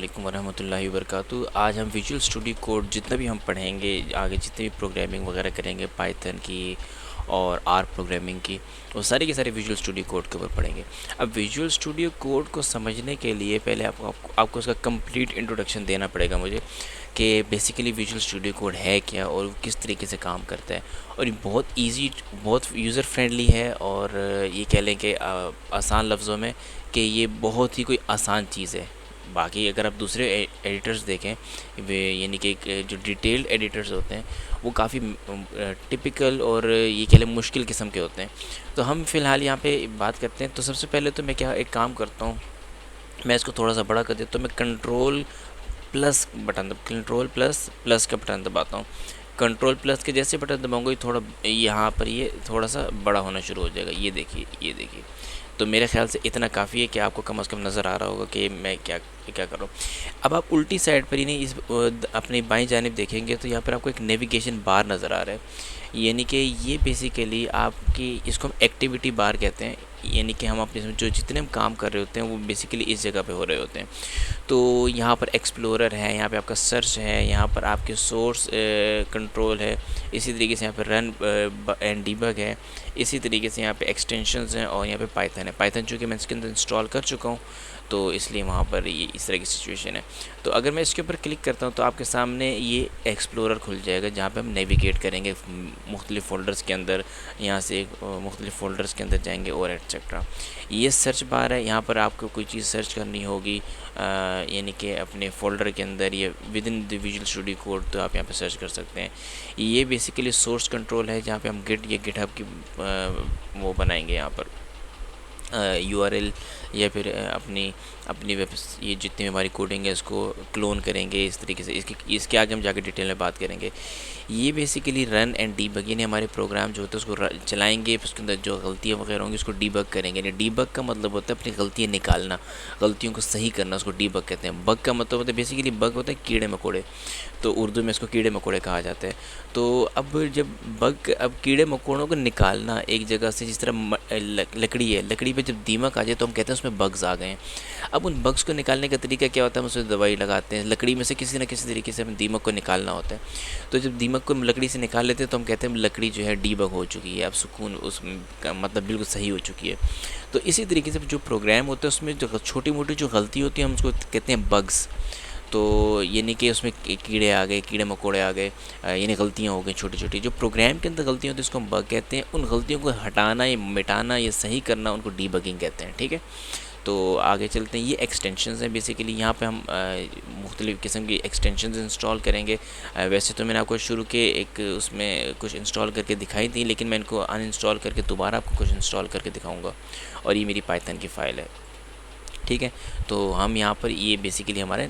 वालेकुम वरहमतुल्लाहि वबरकातुहू। आज हम विजुअल स्टूडियो कोड जितना भी हम पढ़ेंगे, आगे जितने भी प्रोग्रामिंग वगैरह करेंगे पाइथन की और आर प्रोग्रामिंग की, वो सारे के सारे विजुअल स्टूडियो कोड के ऊपर पढ़ेंगे। अब विजुअल स्टूडियो कोड को समझने के लिए पहले आपको उसका कंप्लीट इंट्रोडक्शन देना पड़ेगा मुझे, कि बेसिकली विजुअल स्टूडियो कोड है क्या और वो किस तरीके से काम करता है। और ये बहुत ईजी, बहुत यूज़र फ्रेंडली है, और ये कह लें कि आसान लफ्ज़ों में कि ये बहुत ही कोई आसान चीज़ है। बाकी अगर आप दूसरे एडिटर्स देखें, वे यानी कि जो डिटेल्ड एडिटर्स होते हैं वो काफ़ी टिपिकल और ये कह लें मुश्किल किस्म के होते हैं। तो हम फ़िलहाल यहाँ पे बात करते हैं। तो सबसे पहले तो मैं क्या एक काम करता हूँ, मैं इसको थोड़ा सा बड़ा कर देता हूँ। मैं कंट्रोल प्लस प्लस का बटन दबाता हूँ। कंट्रोल प्लस के जैसे बटन दबाऊंगा, ये थोड़ा यहाँ पर ये थोड़ा सा बड़ा होना शुरू हो जाएगा। ये देखिए, ये देखिए। तो मेरे ख़्याल से इतना काफ़ी है कि आपको कम से कम नज़र आ रहा होगा कि मैं क्या क्या कर रहा हूँ। अब आप उल्टी साइड पर ही नहीं, इस अपनी बाईं जानिब देखेंगे तो यहाँ पर आपको एक नेविगेशन बार नज़र आ रहा है। यानी कि ये बेसिकली आपकी, इसको हम एक्टिविटी बार कहते हैं। यानी कि हम अपने जो जितने हम काम कर रहे होते हैं वो बेसिकली इस जगह पे हो रहे होते हैं। तो यहाँ पर एक्सप्लोरर है, यहाँ पे आपका सर्च है, यहाँ पर आपके सोर्स कंट्रोल है, इसी तरीके से यहाँ पर रन एंड डीबग है, इसी तरीके से यहाँ पे एक्सटेंशंस हैं, और यहाँ पे पाइथन है। पाइथन चूँकि मैं इसके अंदर इंस्टॉल कर चुका हूँ तो इसलिए वहाँ पर ये इस तरह की सिचुएशन है। तो अगर मैं इसके ऊपर क्लिक करता हूँ तो आपके सामने ये एक्सप्लोरर खुल जाएगा, जहाँ पे हम नेविगेट करेंगे मुख्तलिफ़ फ़ोल्डर्स के अंदर। यहाँ से मुख्तलिफ़ फ़ोल्डर्स के अंदर जाएंगे और एटसेट्रा। ये सर्च बार है, यहाँ पर आपको कोई चीज़ सर्च करनी होगी, यानी कि अपने फ़ोल्डर के अंदर या with in the visual studio code, तो आप यहाँ पे सर्च कर सकते हैं। ये बेसिकली सोर्स कंट्रोल है, जहाँ पे हम गिट या गिटहब की वो बनाएंगे यहाँ पर यूआरएल, या फिर अपनी अपनी वेब, ये जितनी भी हमारी कोडिंग है इसको क्लोन करेंगे इस तरीके से। इसके आगे हम जाके डिटेल में बात करेंगे। ये बेसिकली रन एंड डीबग, यानी हमारे प्रोग्राम जो होते हैं उसको चलाएंगे, फिर उसके अंदर जो गलतियाँ वगैरह होंगी उसको डीबग करेंगे। यानी डीबग का मतलब होता है अपनी गलतियाँ निकालना, गलतियों को सही करना, उसको डीबग कहते हैं। बग का मतलब होता है, बेसिकली बग होता है कीड़े मकोड़े, तो उर्दू में इसको कीड़े मकोड़े कहा जाता है। तो अब कीड़े मकोड़ों को निकालना एक जगह से, जिस तरह लकड़ी है, लकड़ी पे जब दीमक आ जाए तो हम कहते हैं उसमें बग्स आ गए हैं। अब उन बग्स को निकालने का तरीका क्या होता है, हम उसमें दवाई लगाते हैं। लकड़ी में से किसी न किसी तरीके से हमें दीमक को निकालना होता है। तो जब दीमक को लकड़ी से निकाल लेते हैं तो हम कहते हैं लकड़ी जो है डीबग हो चुकी है, अब सुकून उसका मतलब बिल्कुल सही हो चुकी है। तो इसी तरीके से जो प्रोग्राम होता है उसमें जो छोटी मोटी जो गलती होती है हम उसको कहते हैं बग्स। तो यानी कि उसमें कीड़े आ गए, कीड़े मकोड़े आ गए, यानी गलतियाँ हो गई छोटी छोटी। जो प्रोग्राम के अंदर गलतियाँ होती हैं उसको हम बग कहते हैं। उन गलतियों को हटाना या मिटाना या सही करना, उनको डीबगिंग कहते हैं। ठीक है, तो आगे चलते हैं। ये एक्सटेंशंस हैं बेसिकली, यहाँ पे हम मुख्तलिफ़ किस्म की एक्सटेंशंस इंस्टॉल करेंगे। वैसे तो मैंने आपको शुरू के एक उसमें कुछ इंस्टॉल करके दिखाई थी, लेकिन मैं इनको अनइंस्टॉल करके दोबारा आपको कुछ इंस्टॉल करके दिखाऊँगा। और ये मेरी पाइथन की फ़ाइल है। ठीक है, तो हम यहाँ पर, ये बेसिकली हमारे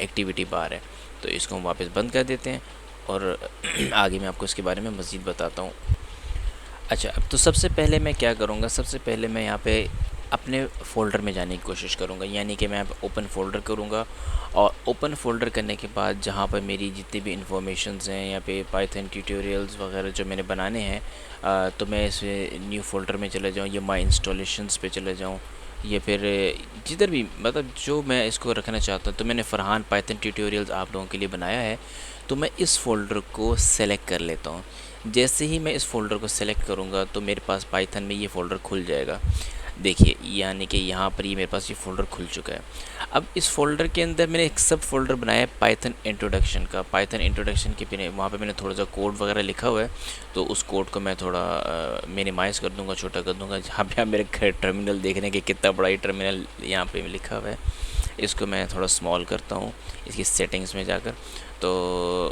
एक्टिविटी बार है, तो इसको हम वापस बंद कर देते हैं और आगे मैं आपको इसके बारे में मज़ीद बताता हूँ। अच्छा, अब तो सबसे पहले मैं क्या करूँगा, सबसे पहले मैं यहाँ पे अपने फ़ोल्डर में जाने की कोशिश करूँगा। यानी कि मैं ओपन फ़ोल्डर करूँगा, और ओपन फ़ोल्डर करने के बाद जहाँ पर मेरी जितनी भी इंफॉर्मेशंस हैं, यहाँ पे पाइथन ट्यूटोरियल्स वगैरह जो मैंने बनाने हैं, तो मैं इस न्यू फ़ोल्डर में चला जाऊँ, या माई इंस्टॉलेशंस पे चले जाऊँ, या फिर जिधर भी, मतलब जो मैं इसको रखना चाहता हूँ। तो मैंने फ़रहान पाइथन ट्यूटोरियल्स आप लोगों के लिए बनाया है, तो मैं इस फ़ोल्डर को सेलेक्ट कर लेता हूँ। जैसे ही मैं इस फ़ोल्डर को सेलेक्ट करूँगा तो मेरे पास पाइथन में ये फ़ोल्डर खुल जाएगा। देखिए, यानी कि यहाँ पर ये मेरे पास ये फ़ोल्डर खुल चुका है। अब इस फ़ोल्डर के अंदर मैंने एक सब फ़ोल्डर बनाया है पाइथन इंट्रोडक्शन का। पाइथन इंट्रोडक्शन के पीछे वहाँ पे मैंने थोड़ा सा कोड वगैरह लिखा हुआ है, तो उस कोड को मैं थोड़ा मिनिमाइज़ कर दूँगा, छोटा कर दूँगा। जहाँ पे आप मेरे टर्मिनल देख रहे हैं कि कितना बड़ा ये टर्मिनल यहाँ पे लिखा हुआ है, इसको मैं थोड़ा स्मॉल करता हूँ इसकी सेटिंग्स में जाकर। तो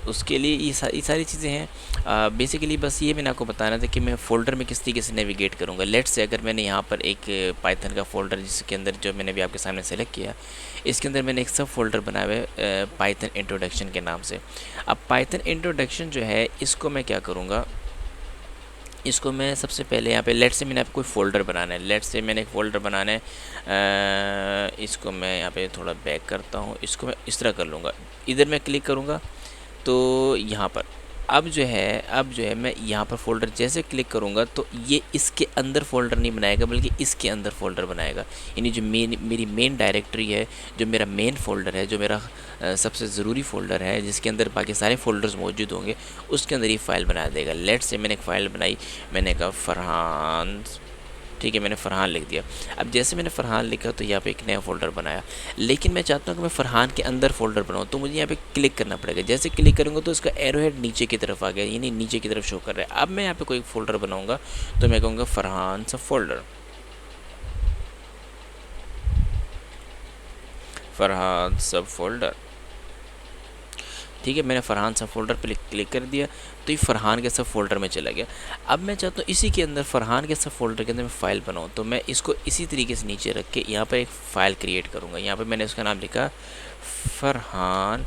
उसके लिए ये सारी चीज़ें हैं। बेसिकली बस ये मैंने आपको बताना था कि मैं फ़ोल्डर में किस तरीके से नेविगेट करूँगा। लेट्स से अगर मैंने यहाँ पर एक पाइथन का फ़ोल्डर, जिसके अंदर जो मैंने भी आपके सामने सेलेक्ट किया, इसके अंदर मैंने एक सब फ़ोल्डर बनाया हुआ है पाइथन इंट्रोडक्शन के नाम से। अब पाइथन इंट्रोडक्शन जो है, इसको मैं क्या करूँगा, इसको मैं सबसे पहले यहाँ पे लेट्स से मैंने आपको कोई फ़ोल्डर बनाना है। लेट्स से मैंने एक फ़ोल्डर बनाना है, इसको मैं यहाँ पे थोड़ा बैक करता हूँ, इसको मैं इस तरह कर लूँगा। इधर मैं क्लिक करूँगा तो यहाँ पर अब जो है मैं यहाँ पर फ़ोल्डर जैसे क्लिक करूँगा तो ये इसके अंदर फ़ोल्डर नहीं बनाएगा बल्कि इसके अंदर फ़ोल्डर बनाएगा। यानी जो मेरी मेन डायरेक्टरी है, जो मेरा मेन फ़ोल्डर है, जो मेरा सबसे ज़रूरी फ़ोल्डर है जिसके अंदर बाकी सारे फ़ोल्डर्स मौजूद होंगे, उसके अंदर ये फ़ाइल बना देगा। लेट्स से मैंने एक फ़ाइल बनाई, मैंने कहा फरहान, ठीक है, मैंने फ़रहान लिख दिया। अब जैसे मैंने फ़रहान लिखा तो यहाँ पे एक नया फ़ोल्डर बनाया, लेकिन मैं चाहता हूँ कि मैं फ़रहान के अंदर फ़ोल्डर बनाऊँ, तो मुझे यहाँ पे क्लिक करना पड़ेगा। जैसे क्लिक करूँगा तो इसका एरो हेड नीचे की तरफ आ गया, यानी नीचे की तरफ शो कर रहा है। अब मैं यहाँ पे कोई फ़ोल्डर बनाऊँगा तो मैं कहूँगा फ़रहान सब फ़ोल्डर, फ़रहान सब फ़ोल्डर, ठीक है। मैंने फ़रहान सब फ़ोल्डर पे क्लिक कर दिया तो ये फ़रहान के सब फ़ोल्डर में चला गया। अब मैं चाहता हूँ इसी के अंदर फ़रहान के सब फ़ोल्डर के अंदर मैं फ़ाइल बनाऊँ, तो मैं इसको इसी तरीके से नीचे रख के यहाँ पर एक फ़ाइल क्रिएट करूँगा। यहाँ पर मैंने उसका नाम लिखा फ़रहान।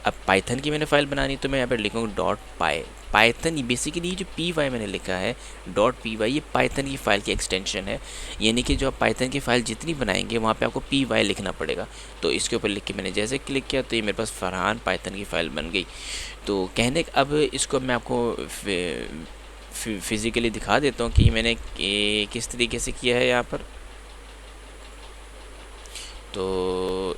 अब पाइथन की मैंने फ़ाइल बनानी तो मैं यहाँ पर लिखूँगा डॉट पाई। पाइथन बेसिकली जो पी वाई मैंने लिखा है डॉट पी वाई, ये पाइथन की फ़ाइल की एक्सटेंशन है। यानी कि जो आप पाइथन की फ़ाइल जितनी बनाएंगे वहाँ पे आपको पी वाई लिखना पड़ेगा। तो इसके ऊपर लिख के मैंने जैसे क्लिक किया तो ये मेरे पास फ़रहान पाइथन की फ़ाइल बन गई। तो कहने अब इसको मैं आपको फिज़िकली दिखा देता हूँ कि मैंने किस तरीके से किया है यहाँ पर। तो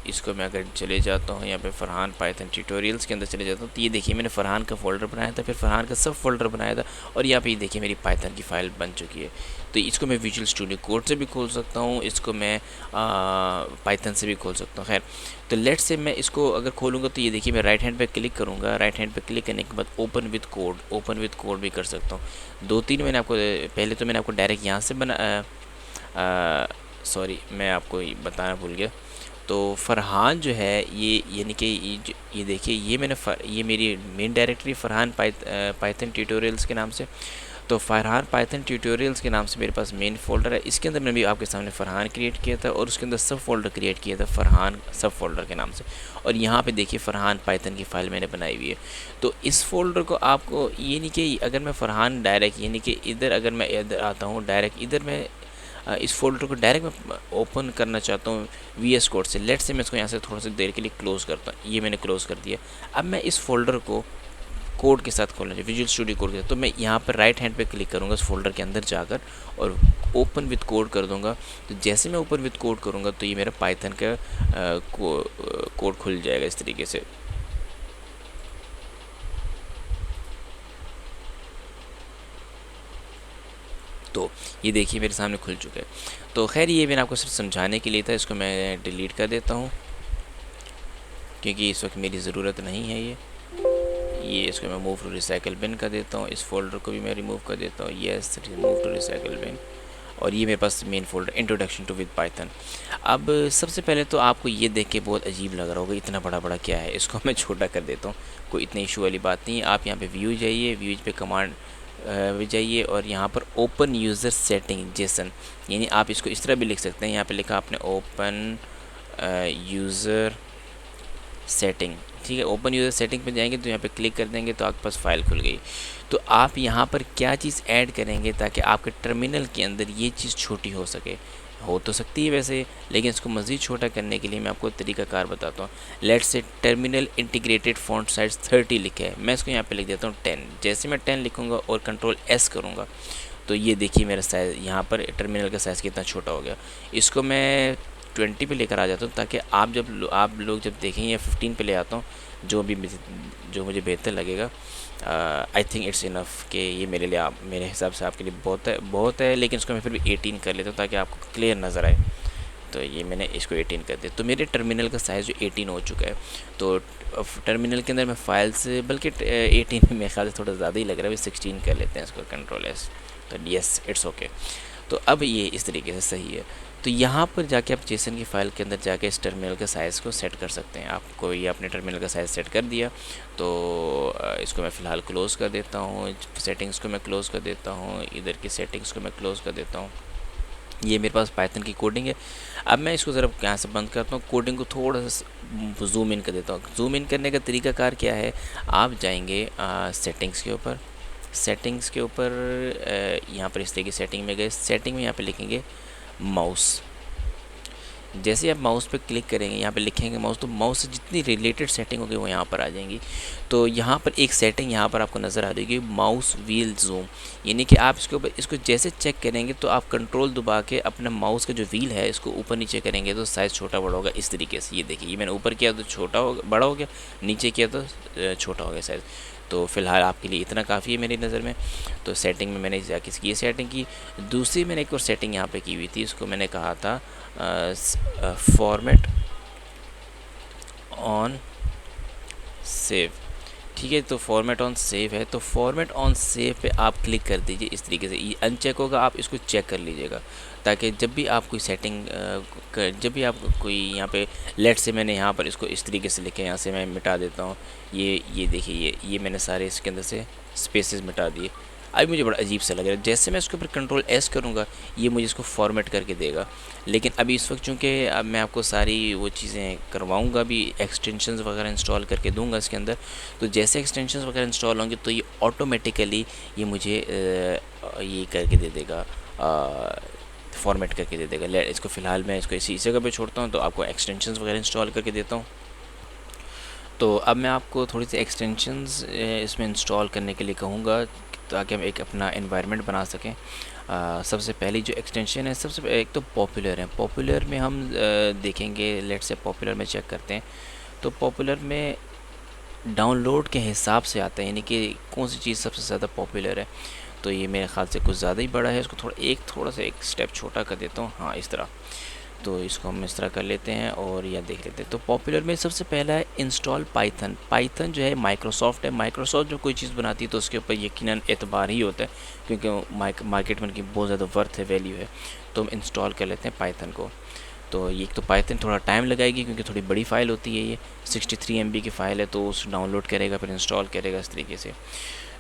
इसको मैं अगर चले जाता हूँ यहाँ पे फ़रहान पाइथन ट्यूटोरियल्स के अंदर चले जाता हूँ तो ये देखिए मैंने फ़रहान का फ़ोल्डर बनाया था, फिर फ़रहान का सब फ़ोल्डर बनाया था और यहाँ पे ये देखिए मेरी पाइथन की फ़ाइल बन चुकी है। तो इसको मैं विजुअल स्टूडियो कोड से भी खोल सकता हूँ, इसको मैं पाइथन से भी खोल सकता हूँ। खैर, तो लेट्स से मैं इसको अगर खोलूँगा तो ये देखिए मैं राइट हैंड पे क्लिक करूँगा, राइट हैंड पे क्लिक करने के बाद ओपन विद कोड भी कर सकता हूँ। 2-3 मैंने आपको पहले तो मैंने आपको डायरेक्ट यहाँ से सॉरी मैं आपको बताना भूल गया। तो फ़रहान जो है ये यानी कि ये देखिए ये मेरी main directory Farhan Python tutorials के नाम से। तो फ़रहान पाइथन ट्यूटोरियल्स के नाम से मेरे पास मेन फ़ोल्डर है, इसके अंदर मैंने भी आपके सामने फ़रहान क्रिएट किया था और उसके अंदर सब फ़ोल्डर क्रिएट किया था फ़रहान सब फ़ोल्डर के नाम से। और यहाँ पे देखिए फ़रहान पाइथन की फ़ाइल मैंने बनाई हुई है। तो इस फ़ोल्डर को आपको ये नहीं कि अगर मैं फ़रहान डायरेक्ट यानी कि इधर अगर मैं इधर आता हूँ डायरेक्ट इधर मैं इस फ़ोल्डर को डायरेक्ट मैं ओपन करना चाहता हूँ वीएस कोड से। लेट्स से मैं इसको यहाँ से थोड़ा सा देर के लिए क्लोज़ करता हूँ, ये मैंने क्लोज़ कर दिया। अब मैं इस फ़ोल्डर को कोड के साथ खोलना चाहिए, विजुअल स्टूडियो कोड के साथ। तो मैं यहाँ पर राइट हैंड पे क्लिक करूँगा इस फोल्डर के अंदर जाकर और ओपन विद कोड कर दूँगा। तो जैसे मैं ओपन विद कोड करूँगा तो ये मेरा पाइथन का कोड खुल जाएगा इस तरीके से। तो ये देखिए मेरे सामने खुल चुका है। तो खैर ये मैंने आपको सिर्फ समझाने के लिए था, इसको मैं डिलीट कर देता हूँ क्योंकि इस वक्त मेरी ज़रूरत नहीं है। ये इसको मैं मूव टू रिसाइकल बिन कर देता हूँ, इस फोल्डर को भी मैं रिमूव कर देता हूँ, yes remove to recycle bin. और ये मेरे पास main folder introduction to with Python. अब सबसे पहले तो आपको ये देख के बहुत अजीब लग रहा होगा इतना बड़ा बड़ा क्या है, इसको मैं छोटा कर देता हूँ, कोई इतनी इशू वाली बात नहीं है। आप यहाँ पे व्यू जाइए, व्यूज पे कमांड जाइए और यहाँ पर ओपन यूज़र सेटिंग जेसन, यानी आप इसको इस तरह भी लिख सकते हैं। यहाँ पे लिखा आपने ओपन यूज़र सेटिंग, ठीक है। ओपन यूज़र सेटिंग पे जाएंगे तो यहाँ पे क्लिक कर देंगे तो आपके पास फ़ाइल खुल गई। तो आप यहाँ पर क्या चीज़ ऐड करेंगे ताकि आपके टर्मिनल के अंदर ये चीज़ छोटी हो सके, हो तो सकती है वैसे, लेकिन इसको मज़ीद छोटा करने के लिए मैं आपको तरीकाकार बताता हूँ। Let's say terminal integrated font size 30 लिखा है, मैं इसको यहाँ पे लिख देता हूँ 10। जैसे मैं 10 लिखूँगा और कंट्रोल S करूँगा तो ये देखिए मेरा साइज़ यहाँ पर टर्मिनल का साइज़ कितना छोटा हो गया। इसको मैं 20 पे लेकर आ जाता हूँ ताकि आप लोग जब देखेंगे, 15 पे ले आता हूँ जो मुझे बेहतर लगेगा। आई थिंक इट्स इनफ कि ये मेरे हिसाब से आपके लिए बहुत है, लेकिन इसको मैं फिर भी 18 कर लेता हूँ ताकि आपको क्लियर नज़र आए। तो ये मैंने इसको 18 कर दिया, तो मेरे टर्मिनल का साइज़ जो 18 हो चुका है। तो टर्मिनल के अंदर मैं फाइल्स बल्कि 18 मेरे ख्याल से थोड़ा ज़्यादा ही लग रहा है, 16 कर लेते हैं इसको, कंट्रोल S। तो यस इट्स ओके। तो अब ये इस तरीके से सही है। तो यहाँ पर जाके आप जेसन की फ़ाइल के अंदर जाके इस टर्मिनल का साइज़ को सेट कर सकते हैं। आपको ये अपने टर्मिनल का साइज़ सेट कर दिया तो इसको मैं फ़िलहाल क्लोज़ कर देता हूँ, सेटिंग्स को मैं क्लोज़ कर देता हूँ, इधर की सेटिंग्स को मैं क्लोज़ कर देता हूँ। ये मेरे पास पाइथन की कोडिंग है। अब मैं इसको ज़रा यहाँ से बंद करता हूँ, कोडिंग को थोड़ा सा जूम इन कर देता हूँ। जूम इन करने का तरीकाकार क्या है, आप जाएंगे सेटिंग्स के ऊपर, यहाँ पर इस तरह की सेटिंग में गए, सेटिंग में यहाँ पे लिखेंगे माउस। जैसे ही आप माउस पे क्लिक करेंगे, यहाँ पे लिखेंगे माउस, तो माउस से जितनी रिलेटेड सेटिंग होगी वो यहाँ पर आ जाएंगी। तो यहाँ पर एक सेटिंग यहाँ पर आपको नज़र आ रही है, माउस व्हील जूम, यानी कि आप इसके ऊपर इसको जैसे चेक करेंगे तो आप कंट्रोल दबा के अपना माउस का जो व्हील है इसको ऊपर नीचे करेंगे तो साइज़ छोटा बड़ा होगा इस तरीके से। ये देखिए, ये मैंने ऊपर किया तो छोटा हो बड़ा हो गया, नीचे किया तो छोटा हो गया साइज़। तो फ़िलहाल आपके लिए इतना काफ़ी है मेरी नज़र में। तो सेटिंग में मैंने जाके इसकी ये सेटिंग की। दूसरी मैंने एक और सेटिंग यहाँ पे की हुई थी, इसको मैंने कहा था फॉर्मेट ऑन सेव। ठीक है, तो फॉर्मेट ऑन सेव है, तो फॉर्मेट ऑन सेव पे आप क्लिक कर दीजिए। इस तरीके से ये अनचेक होगा, आप इसको चेक कर लीजिएगा, ताकि जब भी आप कोई सेटिंग जब भी आप कोई यहाँ पे लेट से मैंने यहाँ पर इसको इस तरीके से लिखे, यहाँ से मैं मिटा देता हूँ। ये देखिए, ये मैंने सारे इसके अंदर से स्पेसेस मिटा दिए। अभी मुझे बड़ा अजीब सा लग रहा है, जैसे मैं इसके ऊपर कंट्रोल एस करूँगा ये मुझे इसको फॉर्मेट करके देगा। लेकिन अभी इस वक्त चूँकि अब मैं आपको सारी वो चीज़ें करवाऊँगा, अभी एक्सटेंशंस वगैरह इंस्टॉल करके दूंगा इसके अंदर, तो जैसे एक्सटेंशंस वगैरह इंस्टॉल होंगे तो ये ऑटोमेटिकली ये मुझे ये करके दे देगा, फॉर्मेट करके दे देगा। इसको फ़िलहाल मैं इसको इसी जगह पे छोड़ता हूँ, तो आपको एक्सटेंशंस वगैरह इंस्टॉल करके देता हूँ। तो अब मैं आपको थोड़ी सी एक्सटेंशंस इसमें इंस्टॉल करने के लिए कहूँगा, ताकि हम एक अपना एनवायरनमेंट बना सकें। सबसे पहली जो एक्सटेंशन है, सबसे एक तो पॉपुलर है। पॉपुलर में हम देखेंगे, लेट से पॉपुलर में चेक करते हैं, तो पॉपुलर में डाउनलोड के हिसाब से आता है, यानी कि कौन सी चीज़ सबसे ज़्यादा पॉपुलर है। तो ये मेरे ख़्याल से कुछ ज़्यादा ही बड़ा है, इसको थोड़ा सा एक स्टेप छोटा कर देता हूँ, हाँ इस तरह। तो इसको हम इस तरह कर लेते हैं और यह देख लेते हैं। तो पॉपुलर में सबसे पहला है इंस्टॉल पाइथन। पाइथन जो है माइक्रोसॉफ्ट है, माइक्रोसॉफ्ट जो कोई चीज़ बनाती है तो उसके ऊपर यकीनन एतबार ही होता है, क्योंकि मार्केट में उनकी बहुत ज़्यादा वर्थ है, वैल्यू है। तो हम इंस्टॉल कर लेते हैं पाइथन को। तो ये तो पाइथन थोड़ा टाइम लगाएगी, क्योंकि थोड़ी बड़ी फ़ाइल होती है, ये 63 MB की फ़ाइल है, तो उस डाउनलोड करेगा फिर इंस्टॉल करेगा इस तरीके से।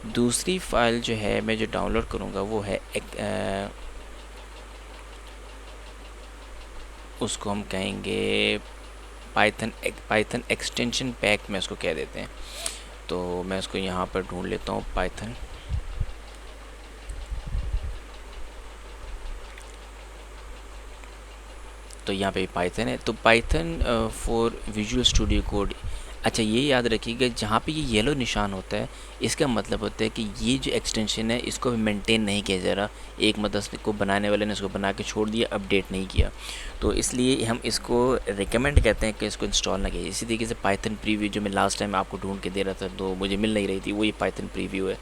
दूसरी फ़ाइल जो है मैं जो डाउनलोड करूँगा वो है उसको हम कहेंगे पाइथन एक्सटेंशन पैक में उसको कह देते हैं। तो मैं उसको यहाँ पर ढूंढ लेता हूँ, पाइथन। तो यहाँ पे पाइथन है, तो Python for visual studio code. अच्छा, ये याद रखिएगा, जहाँ पे ये येलो निशान होता है इसका मतलब होता है कि ये जो एक्सटेंशन है इसको मेंटेन नहीं किया जा रहा। एक मतलब को बनाने वाले ने इसको बना के छोड़ दिया, अपडेट नहीं किया, तो इसलिए हम इसको रिकमेंड कहते हैं कि इसको इंस्टॉल ना कीजिए। इसी तरीके से पाइथन प्रीव्यू जो मैं लास्ट टाइम आपको ढूंढ के दे रहा था तो मुझे मिल नहीं रही थी, वो ये पाइथन प्रीव्यू है।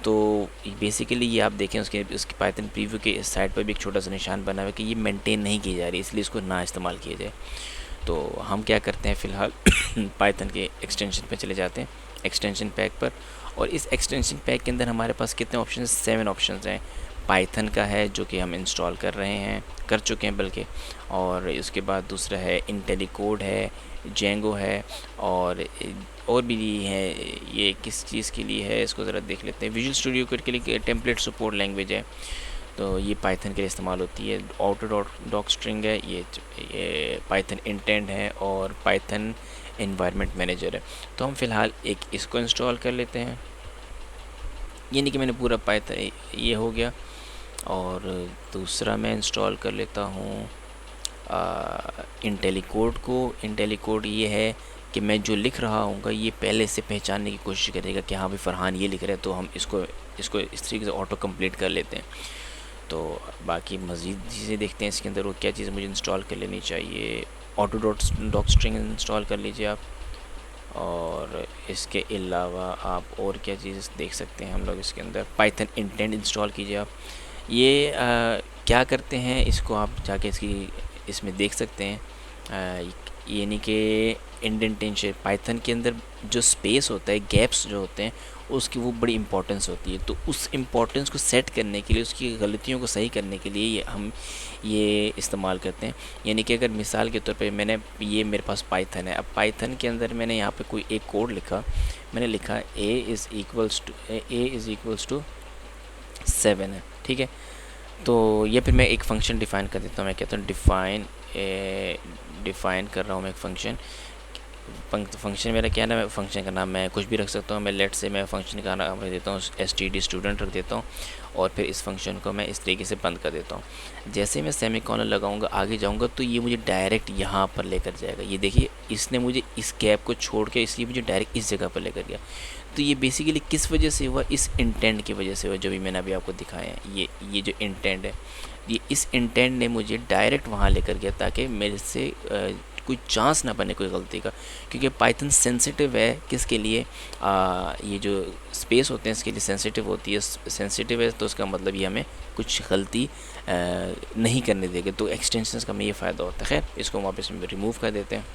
तो बेसिकली ये आप देखें, उसकी पाइथन प्रीव्यू के साइड पर भी एक छोटा सा निशान बना हुआ है कि ये मेंटेन नहीं की जा रही, इसलिए इसको ना इस्तेमाल किया जाए। तो हम क्या करते हैं फ़िलहाल पाइथन के एक्सटेंशन पे चले जाते हैं, एक्सटेंशन पैक पर। और इस एक्सटेंशन पैक के अंदर हमारे पास कितने ऑप्शन, 7 ऑप्शन हैं। पाइथन का है जो कि हम इंस्टॉल कर चुके हैं बल्कि, और उसके बाद दूसरा है इंटेलीकोड है, जेंगो है, और भी है। ये किस चीज़ के लिए है इसको ज़रा देख लेते हैं। विजुअल स्टूडियो कोड के लिए टेम्पलेट सपोर्ट लैंग्वेज है, तो ये पाइथन के लिए इस्तेमाल होती है। ऑटो डॉक स्ट्रिंग है, ये पाइथन इंटेंट है, और पाइथन एनवायरनमेंट मैनेजर है। तो हम फ़िलहाल एक इसको इंस्टॉल कर लेते हैं, यानी कि मैंने पूरा पाइथन ये हो गया। और दूसरा मैं इंस्टॉल कर लेता हूँ इंटेलीकोड को। इंटेलीकोड ये है कि मैं जो लिख रहा हूँ ये पहले से पहचानने की कोशिश करेगा कि हाँ भाई फ़रहान ये लिख रहा है, तो हम इसको इस तरीके से ऑटो कंप्लीट कर लेते हैं। तो बाकी मज़ीद चीज़ें देखते हैं इसके अंदर वो क्या चीज़ मुझे इंस्टॉल कर लेनी चाहिए। ऑटो डॉक स्ट्रिंग इंस्टॉल कर लीजिए आप, और इसके अलावा आप और क्या चीज़ देख सकते हैं हम लोग इसके अंदर। पाइथन इंटेंट इंस्टॉल कीजिए आप। ये क्या करते हैं इसको आप जाके इसमें देख सकते हैं, यानी कि इंडेंटेशन पाइथन के अंदर जो स्पेस होता है, गैप्स जो होते हैं, उसकी वो बड़ी इंपॉर्टेंस होती है। तो उस इम्पोर्टेंस को सेट करने के लिए, उसकी गलतियों को सही करने के लिए हम ये इस्तेमाल करते हैं। यानी कि अगर मिसाल के तौर पे मेरे पास पाइथन है, अब पाइथन के अंदर मैंने यहाँ पे कोई एक कोड लिखा, मैंने लिखा a इज़ इक्वल्स टू 7 है, ठीक है। तो ये फिर मैं एक फ़ंक्शन डिफ़ाइन कर देता हूँ। मैं कहता हूँ डिफ़ाइन कर रहा हूँ मैं एक फ़ंक्शन फंक्शन मेरा क्या नाम है, फंक्शन का नाम मैं कुछ भी रख सकता हूँ। मैं लेट से मैं फंक्शन का नाम रख देता हूँ std स्टूडेंट रख देता हूँ, और फिर इस फंक्शन को मैं इस तरीके से बंद कर देता हूँ। जैसे मैं सेमीकोलन लगाऊंगा आगे जाऊंगा तो ये मुझे डायरेक्ट यहाँ पर लेकर जाएगा। ये देखिए इसने मुझे इस गैप को छोड़ के इसलिए मुझे डायरेक्ट इस जगह पर लेकर गया। तो ये बेसिकली किस वजह से हुआ, इस इंटेंट की वजह से हुआ जो भी मैंने अभी आपको दिखाया है। ये जो इंटेंट है, ये इस इंटेंट ने मुझे डायरेक्ट वहाँ लेकर गया ताकि मेरे से कोई चांस ना बने कोई गलती का, क्योंकि पाइथन सेंसिटिव है किसके लिए, ये जो स्पेस होते हैं इसके लिए सेंसिटिव होती है। सेंसिटिव है तो उसका मतलब ये हमें कुछ गलती नहीं करने देगा। तो एक्सटेंशंस का हमें ये फ़ायदा होता है। खैर इसको वापस में रिमूव कर देते हैं।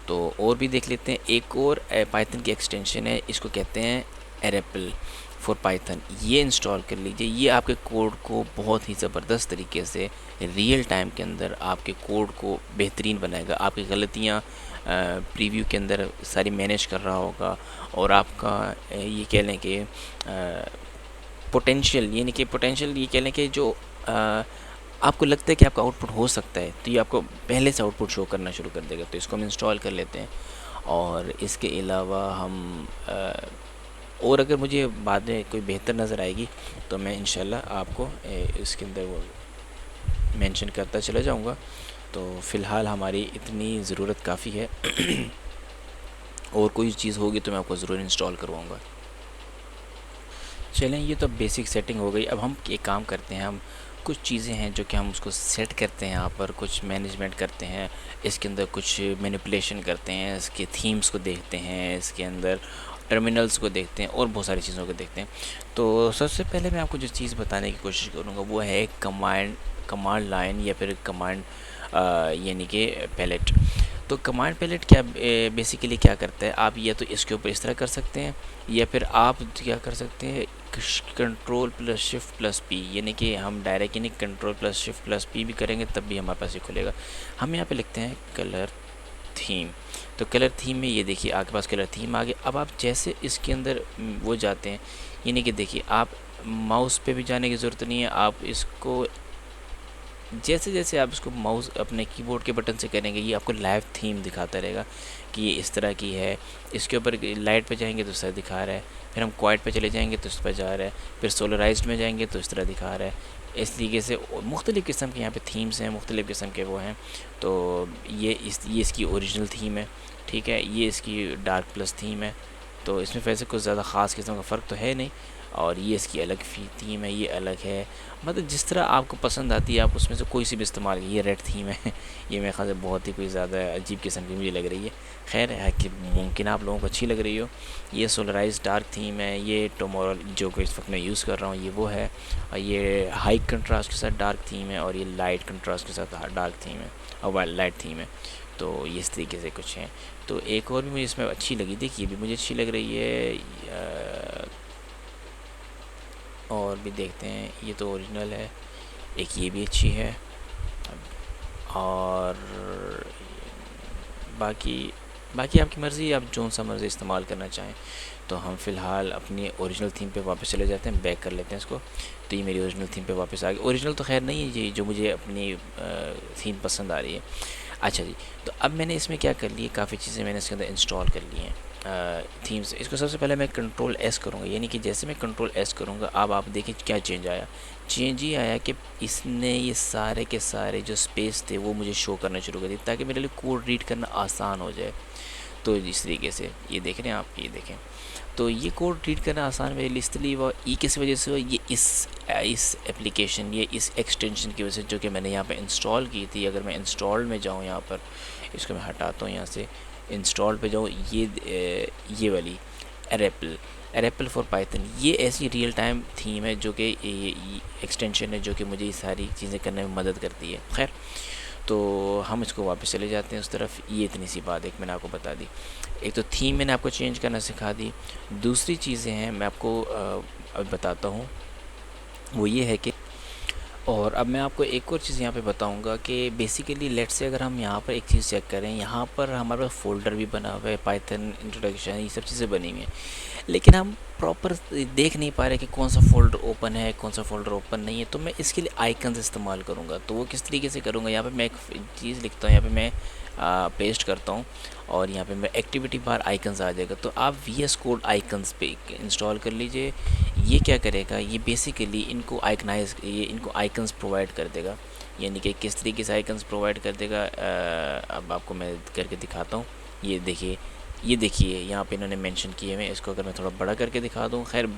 तो और भी देख लेते हैं। एक और पाइथन की एक्सटेंशन है, इसको कहते हैं एरेपल फॉर पाइथन। ये इंस्टॉल कर लीजिए। ये आपके कोड को बहुत ही ज़बरदस्त तरीके से रियल टाइम के अंदर आपके कोड को बेहतरीन बनाएगा। आपकी गलतियाँ प्रीव्यू के अंदर सारी मैनेज कर रहा होगा, और आपका ये कह लें कि पोटेंशियल, यानी कि पोटेंशियल ये कह लें कि जो आपको लगता है कि आपका आउटपुट हो सकता है, तो ये आपको पहले से आउटपुट शो करना शुरू कर देगा। तो इसको हम इंस्टॉल कर लेते हैं। और इसके अलावा हम और अगर मुझे बाद में कोई बेहतर नज़र आएगी तो मैं इंशाल्लाह आपको इसके अंदर वो मेंशन करता चला जाऊंगा। तो फ़िलहाल हमारी इतनी ज़रूरत काफ़ी है। और कोई चीज़ होगी तो मैं आपको ज़रूर इंस्टॉल करवाऊँगा। चलें, ये तो बेसिक सेटिंग हो गई। अब हम एक काम करते हैं, हम कुछ चीज़ें हैं जो कि हम उसको सेट करते हैं, यहाँ पर कुछ मैनेजमेंट करते हैं, इसके अंदर कुछ मैनिपुलेशन करते हैं, इसके थीम्स को देखते हैं, इसके अंदर टर्मिनल्स को देखते हैं, और बहुत सारी चीज़ों को देखते हैं। तो सबसे पहले मैं आपको जो चीज़ बताने की कोशिश करूँगा वो है कमांड लाइन या फिर कमांड यानी कि पैलेट। तो कमांड पैलेट क्या बेसिकली क्या करता है, आप या तो इसके ऊपर इस तरह कर सकते हैं, या फिर आप क्या कर सकते हैं control plus shift plus P, यानी कि हम डायरेक्ट यानी control plus shift plus P भी करेंगे तब भी हमारे पास ये खुलेगा। हम यहाँ पे लिखते हैं कलर थीम। तो कलर थीम में ये देखिए आपके पास कलर थीम आ गया। अब आप जैसे इसके अंदर वो जाते हैं, यानी कि देखिए आप माउस पे भी जाने की ज़रूरत नहीं है। आप इसको जैसे जैसे आप इसको माउस अपने कीबोर्ड के बटन से करेंगे, ये आपको लाइव थीम दिखाता रहेगा कि ये इस तरह की है। इसके ऊपर लाइट पे जाएंगे तो इस तरह दिखा रहा है, फिर हम क्वाइट पे चले जाएंगे तो इस पर जा रहा है, फिर सोलराइज्ड में जाएंगे तो इस तरह दिखा रहा है। इस तरीके से मुख्तलिफ़ किस्म के यहाँ पे थीम्स हैं, मुख्तलिफ़ किस्म के वो हैं। तो ये इसकी ओरिजिनल थीम है, ठीक है। ये इसकी डार्क प्लस थीम है। तो इसमें वैसे कुछ ज़्यादा ख़ास किस्म का फ़र्क तो है नहीं। और ये इसकी अलग थीम है, ये अलग है। मतलब जिस तरह आपको पसंद आती है आप उसमें से कोई सी भी इस्तेमाल। ये रेड थीम है, ये मेरे ख्याल से बहुत ही कोई ज़्यादा अजीब किस्म की मुझे लग रही है। खैर है कि मुमकिन आप लोगों को अच्छी लग रही हो। ये सोलराइज डार्क थीम है। ये टोमोरो जो कि इस वक्त मैं यूज़ कर रहा हूँ ये वो है। और ये हाई कंट्रास्ट के साथ डार्क थीम है, और ये लाइट कंट्रास्ट के साथ डार्क थीम है और लाइट थीम है। तो ये इस तरीके से कुछ हैं। तो एक और भी मुझे इसमें अच्छी लगी, देखिए ये भी मुझे अच्छी लग रही है। और भी देखते हैं, ये तो ओरिजिनल है। एक ये भी अच्छी है। और बाकी आपकी मर्ज़ी, आप जो सा मर्ज़ी इस्तेमाल करना चाहें। तो हम फ़िलहाल अपनी ओरिजिनल थीम पे वापस चले जाते हैं, बैक कर लेते हैं इसको। तो ये मेरी ओरिजिनल थीम पे वापस आ गई। ओरिजिनल तो खैर नहीं है, ये जो मुझे अपनी थीम पसंद आ रही है। अच्छा जी, तो अब मैंने इसमें क्या कर लिया, काफ़ी चीज़ें मैंने इसके अंदर इंस्टॉल कर ली हैं थीम्स। इसको सबसे पहले मैं कंट्रोल एस करूँगा, यानी कि जैसे मैं कंट्रोल एस करूँगा अब आप देखिए क्या चेंज आया। चेंज ये आया कि इसने ये सारे के सारे जो स्पेस थे वो मुझे शो करना शुरू कर दिया, ताकि मेरे लिए कोड रीड करना आसान हो जाए। तो इस तरीके से ये देख रहे हैं आप, ये देखें। तो ये कोड रीड करना आसान मेरे लिए इसलिए हुआ, ये किस वजह से हुआ, ये इस एप्लीकेशन, ये इस एक्सटेंशन की वजह से जो कि मैंने यहाँ पे इंस्टॉल की थी। अगर मैं इंस्टॉल में जाऊँ, यहाँ पर इसको मैं हटाता हूँ, यहाँ से इंस्टॉल पे जाऊँ, ये वाली एरेपल फॉर पाइथन, ये ऐसी रियल टाइम थीम है जो कि एक्सटेंशन है जो कि मुझे ये सारी चीज़ें करने में मदद करती है। खैर, तो हम इसको वापस चले जाते हैं उस तरफ। ये इतनी सी बात एक मैंने आपको बता दी। एक तो थीम मैंने आपको चेंज करना सिखा दी। दूसरी चीज़ें हैं मैं आपको अब बताता हूँ, वो ये है कि, और अब मैं आपको एक और चीज़ यहाँ पे बताऊँगा कि बेसिकली लेट्स से अगर हम यहाँ पर एक चीज़ चेक करें, यहाँ पर हमारे पास फ़ोल्डर भी बना हुआ है, पाइथन इंट्रोडक्शन, ये सब चीज़ें बनी हुई हैं, लेकिन हम प्रॉपर देख नहीं पा रहे कि कौन सा फ़ोल्डर ओपन है, कौन सा फ़ोल्डर ओपन नहीं है। तो मैं इसके लिए आइकन्स इस्तेमाल करूँगा। तो वो किस तरीके से करूँगा, यहाँ पर मैं एक चीज़ लिखता हूँ, यहाँ पर मैं पेस्ट करता हूँ और यहाँ पे मेरा एक्टिविटी बार आइकन्स आ जाएगा। तो आप VS कोड आइकन्स पे इंस्टॉल कर लीजिए। ये क्या करेगा, ये बेसिकली इनको इनको आइकन्स प्रोवाइड कर देगा, यानी कि किस तरीके से आइकन्स प्रोवाइड कर देगा। अब आपको मैं करके दिखाता हूँ। ये देखिए यहाँ पे इन्होंने मेंशन किए हुए हैं। इसको अगर मैं थोड़ा बड़ा करके दिखा दूँ, खैर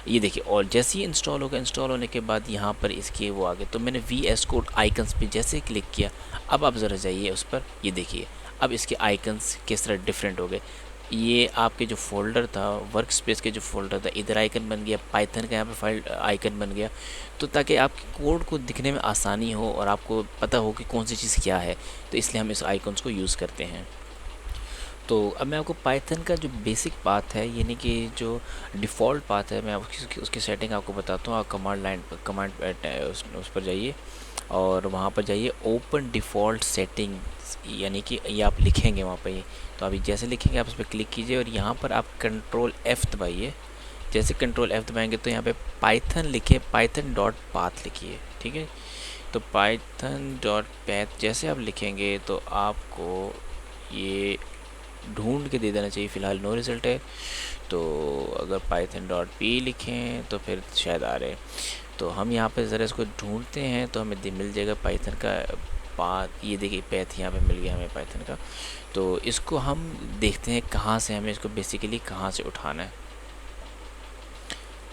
ये देखिए, और जैसे ही इंस्टॉल होगा, इंस्टॉल होने के बाद यहाँ पर इसके वो आगे, तो मैंने VS कोड आइकन्स पे जैसे क्लिक किया, अब आप ज़रा जाइए उस पर, ये देखिए अब इसके आइकन्स किस तरह डिफरेंट हो गए। ये आपके जो फोल्डर था, वर्क स्पेस के जो फोल्डर था, इधर आइकन बन गया, पाइथन का यहाँ पे फाइल आइकन बन गया। तो ताकि आपके कोड को दिखने में आसानी हो और आपको पता हो कि कौन सी चीज़ क्या है, तो इसलिए हम इस आइकन्स को यूज़ करते हैं। तो अब मैं आपको पाइथन का जो बेसिक पाथ है, यानी कि जो डिफ़ॉल्ट पाथ है, मैं आपको उसकी सेटिंग आपको बताता हूँ। आप कमांड लाइन पर उस पर जाइए और वहाँ पर जाइए ओपन डिफ़ॉल्ट सेटिंग्स, यानी कि ये आप लिखेंगे वहाँ पर। ये तो अभी जैसे लिखेंगे आप उस पर क्लिक कीजिए और यहाँ पर आप कंट्रोल F दबाइए। जैसे कंट्रोल F दबाएंगे तो यहाँ पे पाइथन लिखे, पाइथन डॉट पाथ लिखिए, ठीक है। तो पाइथन डॉट पाथ जैसे आप लिखेंगे तो आपको ये ढूंढ के दे देना चाहिए। फ़िलहाल नो रिज़ल्ट है, तो अगर पाइथन डॉट पी लिखें तो फिर शायद आ रहे। तो हम यहाँ पे ज़रा इसको ढूंढते हैं तो हमें मिल जाएगा पाइथन का पाथ। ये देखिए पैथ यहाँ पे मिल गया हमें पाइथन का। तो इसको हम देखते हैं कहाँ से हमें इसको बेसिकली कहाँ से उठाना है।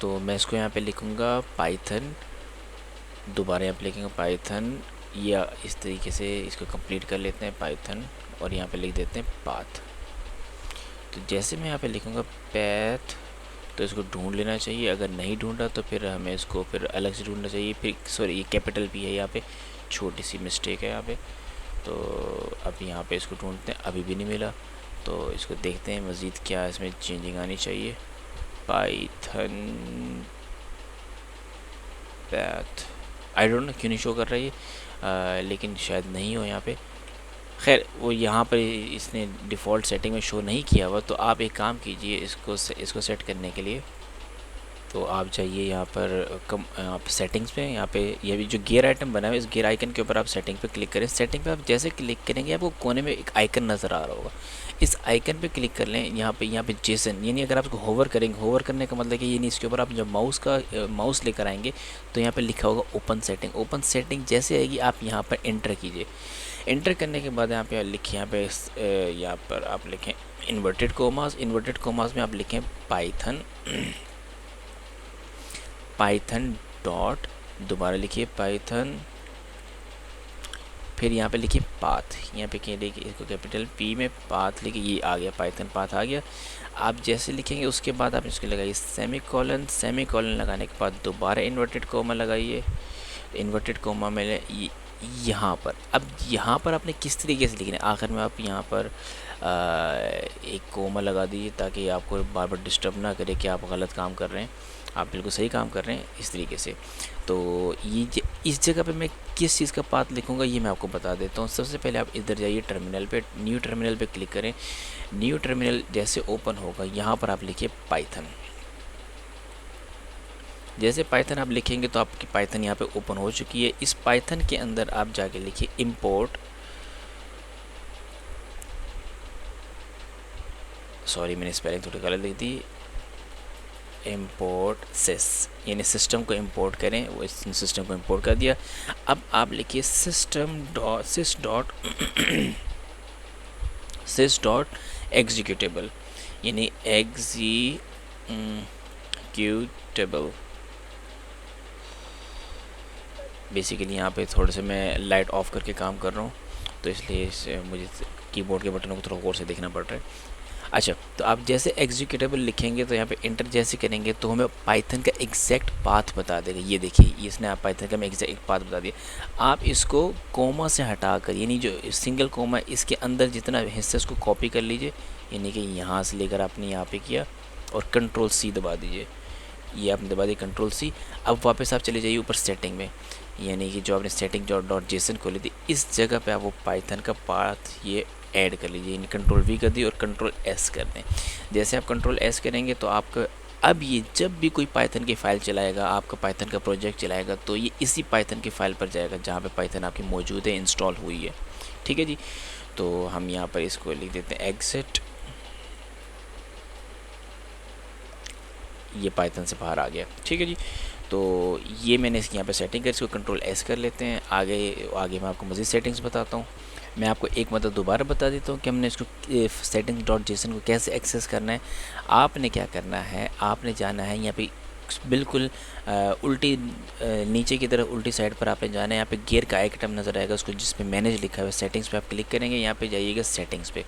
तो मैं इसको यहाँ पे लिखूँगा पाइथन, दोबारा यहाँ पे लिखेंगे पाइथन, या इस तरीके से इसको कंप्लीट कर लेते हैं पाइथन और यहाँ पे लिख देते हैं पाथ। तो जैसे मैं यहाँ पे लिखूँगा पैथ, तो इसको ढूंढ लेना चाहिए। अगर नहीं ढूंढा तो फिर हमें इसको फिर अलग से ढूंढना चाहिए। फिर सॉरी, ये कैपिटल P है यहाँ पे, छोटी सी मिस्टेक है यहाँ पे। तो अब यहाँ पे इसको ढूंढते हैं, अभी भी नहीं मिला। तो इसको देखते हैं मज़ीद क्या इसमें चेंजिंग आनी चाहिए। Python path, I don't know क्यों नहीं शो कर रहा है, लेकिन शायद नहीं हो यहाँ पे। खैर वो यहाँ पर इसने डिफ़ॉल्ट सेटिंग में शो नहीं किया हुआ। तो आप एक काम कीजिए, इसको सेट करने के लिए तो आप जाइए यहाँ पर आप सेटिंग्स पे, यहाँ पे ये भी जो गियर आइटम बना है, इस गियर आइकन के ऊपर आप सेटिंग पे क्लिक करें। सेटिंग पे आप जैसे क्लिक करेंगे आपको कोने में एक आइकन नज़र आ रहा होगा, इस आइकन पे क्लिक कर लें। यहाँ पे जेसन, यानी अगर आप इसको होवर करेंगे, होवर करने का मतलब कि ये नहीं, इसके ऊपर आप जब माउस लेकर आएंगे तो यहाँ पे लिखा होगा ओपन सेटिंग। ओपन सेटिंग जैसे आएगी आप यहाँ पर एंटर कीजिए। एंटर करने के बाद यहाँ पे लिखिए, यहाँ पर आप लिखें इन्वर्टेड कोमास। इन्वर्टेड कोमास में आप लिखें पाइथन डॉट, दोबारा लिखिए पाइथन, फिर यहाँ पे लिखिए पाथ। यहाँ पे क्या लिखिए, इसको कैपिटल P में पाथ लिखिए, ये आ गया, पाइथन पाथ आ गया। आप जैसे लिखेंगे उसके बाद आप इसको लगाइए सेमीकोलन। सेमीकोलन लगाने के बाद दोबारा इन्वर्टेड कोमा लगाइए। इन्वर्टेड कोमा में यहाँ पर, अब यहाँ पर आपने किस तरीके से लिखना है, आखिर में आप यहाँ पर एक कोमा लगा दीजिए ताकि आपको बार बार डिस्टर्ब ना करे कि आप गलत काम कर रहे हैं। आप बिल्कुल सही काम कर रहे हैं इस तरीके से। तो ये इस जगह पे मैं किस चीज़ का पाथ लिखूँगा ये मैं आपको बता देता हूँ। सबसे पहले आप इधर जाइए टर्मिनल पे, न्यू टर्मिनल पे क्लिक करें। न्यू टर्मिनल जैसे ओपन होगा यहाँ पर आप लिखिए पाइथन। जैसे पाइथन आप लिखेंगे तो आपकी पाइथन यहाँ पे ओपन हो चुकी है। इस पाइथन के अंदर आप जाके लिखिए इंपोर्ट, सॉरी मैंने स्पेलिंग थोड़ी गलत लिख दी, इंपोर्ट सिस, यानी सिस्टम को इंपोर्ट करें। वो इस सिस्टम को इंपोर्ट कर दिया। अब आप लिखिए सिस डॉट एग्जीक्यूटेबल, यानी एग्जीक्यूटेबल। बेसिकली यहाँ पे थोड़े से मैं लाइट ऑफ करके काम कर रहा हूँ, तो इसलिए मुझे कीबोर्ड के बटनों को थोड़ा गौर से देखना पड़ रहा है। अच्छा, तो आप जैसे एग्जीक्यूटेबल लिखेंगे तो यहाँ पे इंटर जैसे करेंगे तो हमें पाइथन का एग्जैक्ट पाथ बता देगा। ये देखिए, इसने आप पाइथन का हमें एग्जैक्ट पाथ बता दिया। आप इसको कोमा से हटाकर, यानी जो सिंगल कोमा इसके अंदर जितना हिस्सा उसको कॉपी कर लीजिए, यानी कि यहाँ से लेकर आपने यहाँ पे किया और कंट्रोल C दबा दीजिए। ये आपने दबा दी कंट्रोल C। अब वापस आप चले जाइए ऊपर सेटिंग में, यानी कि जो आपने सेटिंग डॉट जेसन खोली थी, इस जगह पे आप वो पाइथन का पाथ ये ऐड कर लीजिए, यानी कंट्रोल V कर दी और कंट्रोल S कर दें। जैसे आप कंट्रोल S करेंगे तो आपका अब ये जब भी कोई पाइथन की फ़ाइल चलाएगा, आपका पाइथन का प्रोजेक्ट चलाएगा, तो ये इसी पाइथन की फ़ाइल पर जाएगा जहाँ पे पाइथन आपकी मौजूद है, इंस्टॉल हुई है। ठीक है जी। तो हम यहाँ पर इसको लिख देते हैं एग्जिट, ये पाइथन से बाहर आ गया, ठीक है जी। तो ये मैंने इसकी यहाँ पे सेटिंग कर, इसको कंट्रोल एस कर लेते हैं। आगे मैं आपको मज़ीद सेटिंग्स बताता हूँ। मैं आपको एक मतलब दोबारा बता देता हूँ कि हमने इसको सेटिंग डॉट जेसन को कैसे एक्सेस करना है। आपने क्या करना है, आपने जाना है यहाँ पे बिल्कुल उल्टी नीचे की तरफ उल्टी साइड पर आपने जाना है। यहाँ पे गियर का आइटम नज़र आएगा, उसको जिस पे मैनेज लिखा हुआ है, सेटिंग्स पे आप क्लिक करेंगे। यहाँ पे जाइएगा सेटिंग्स पे,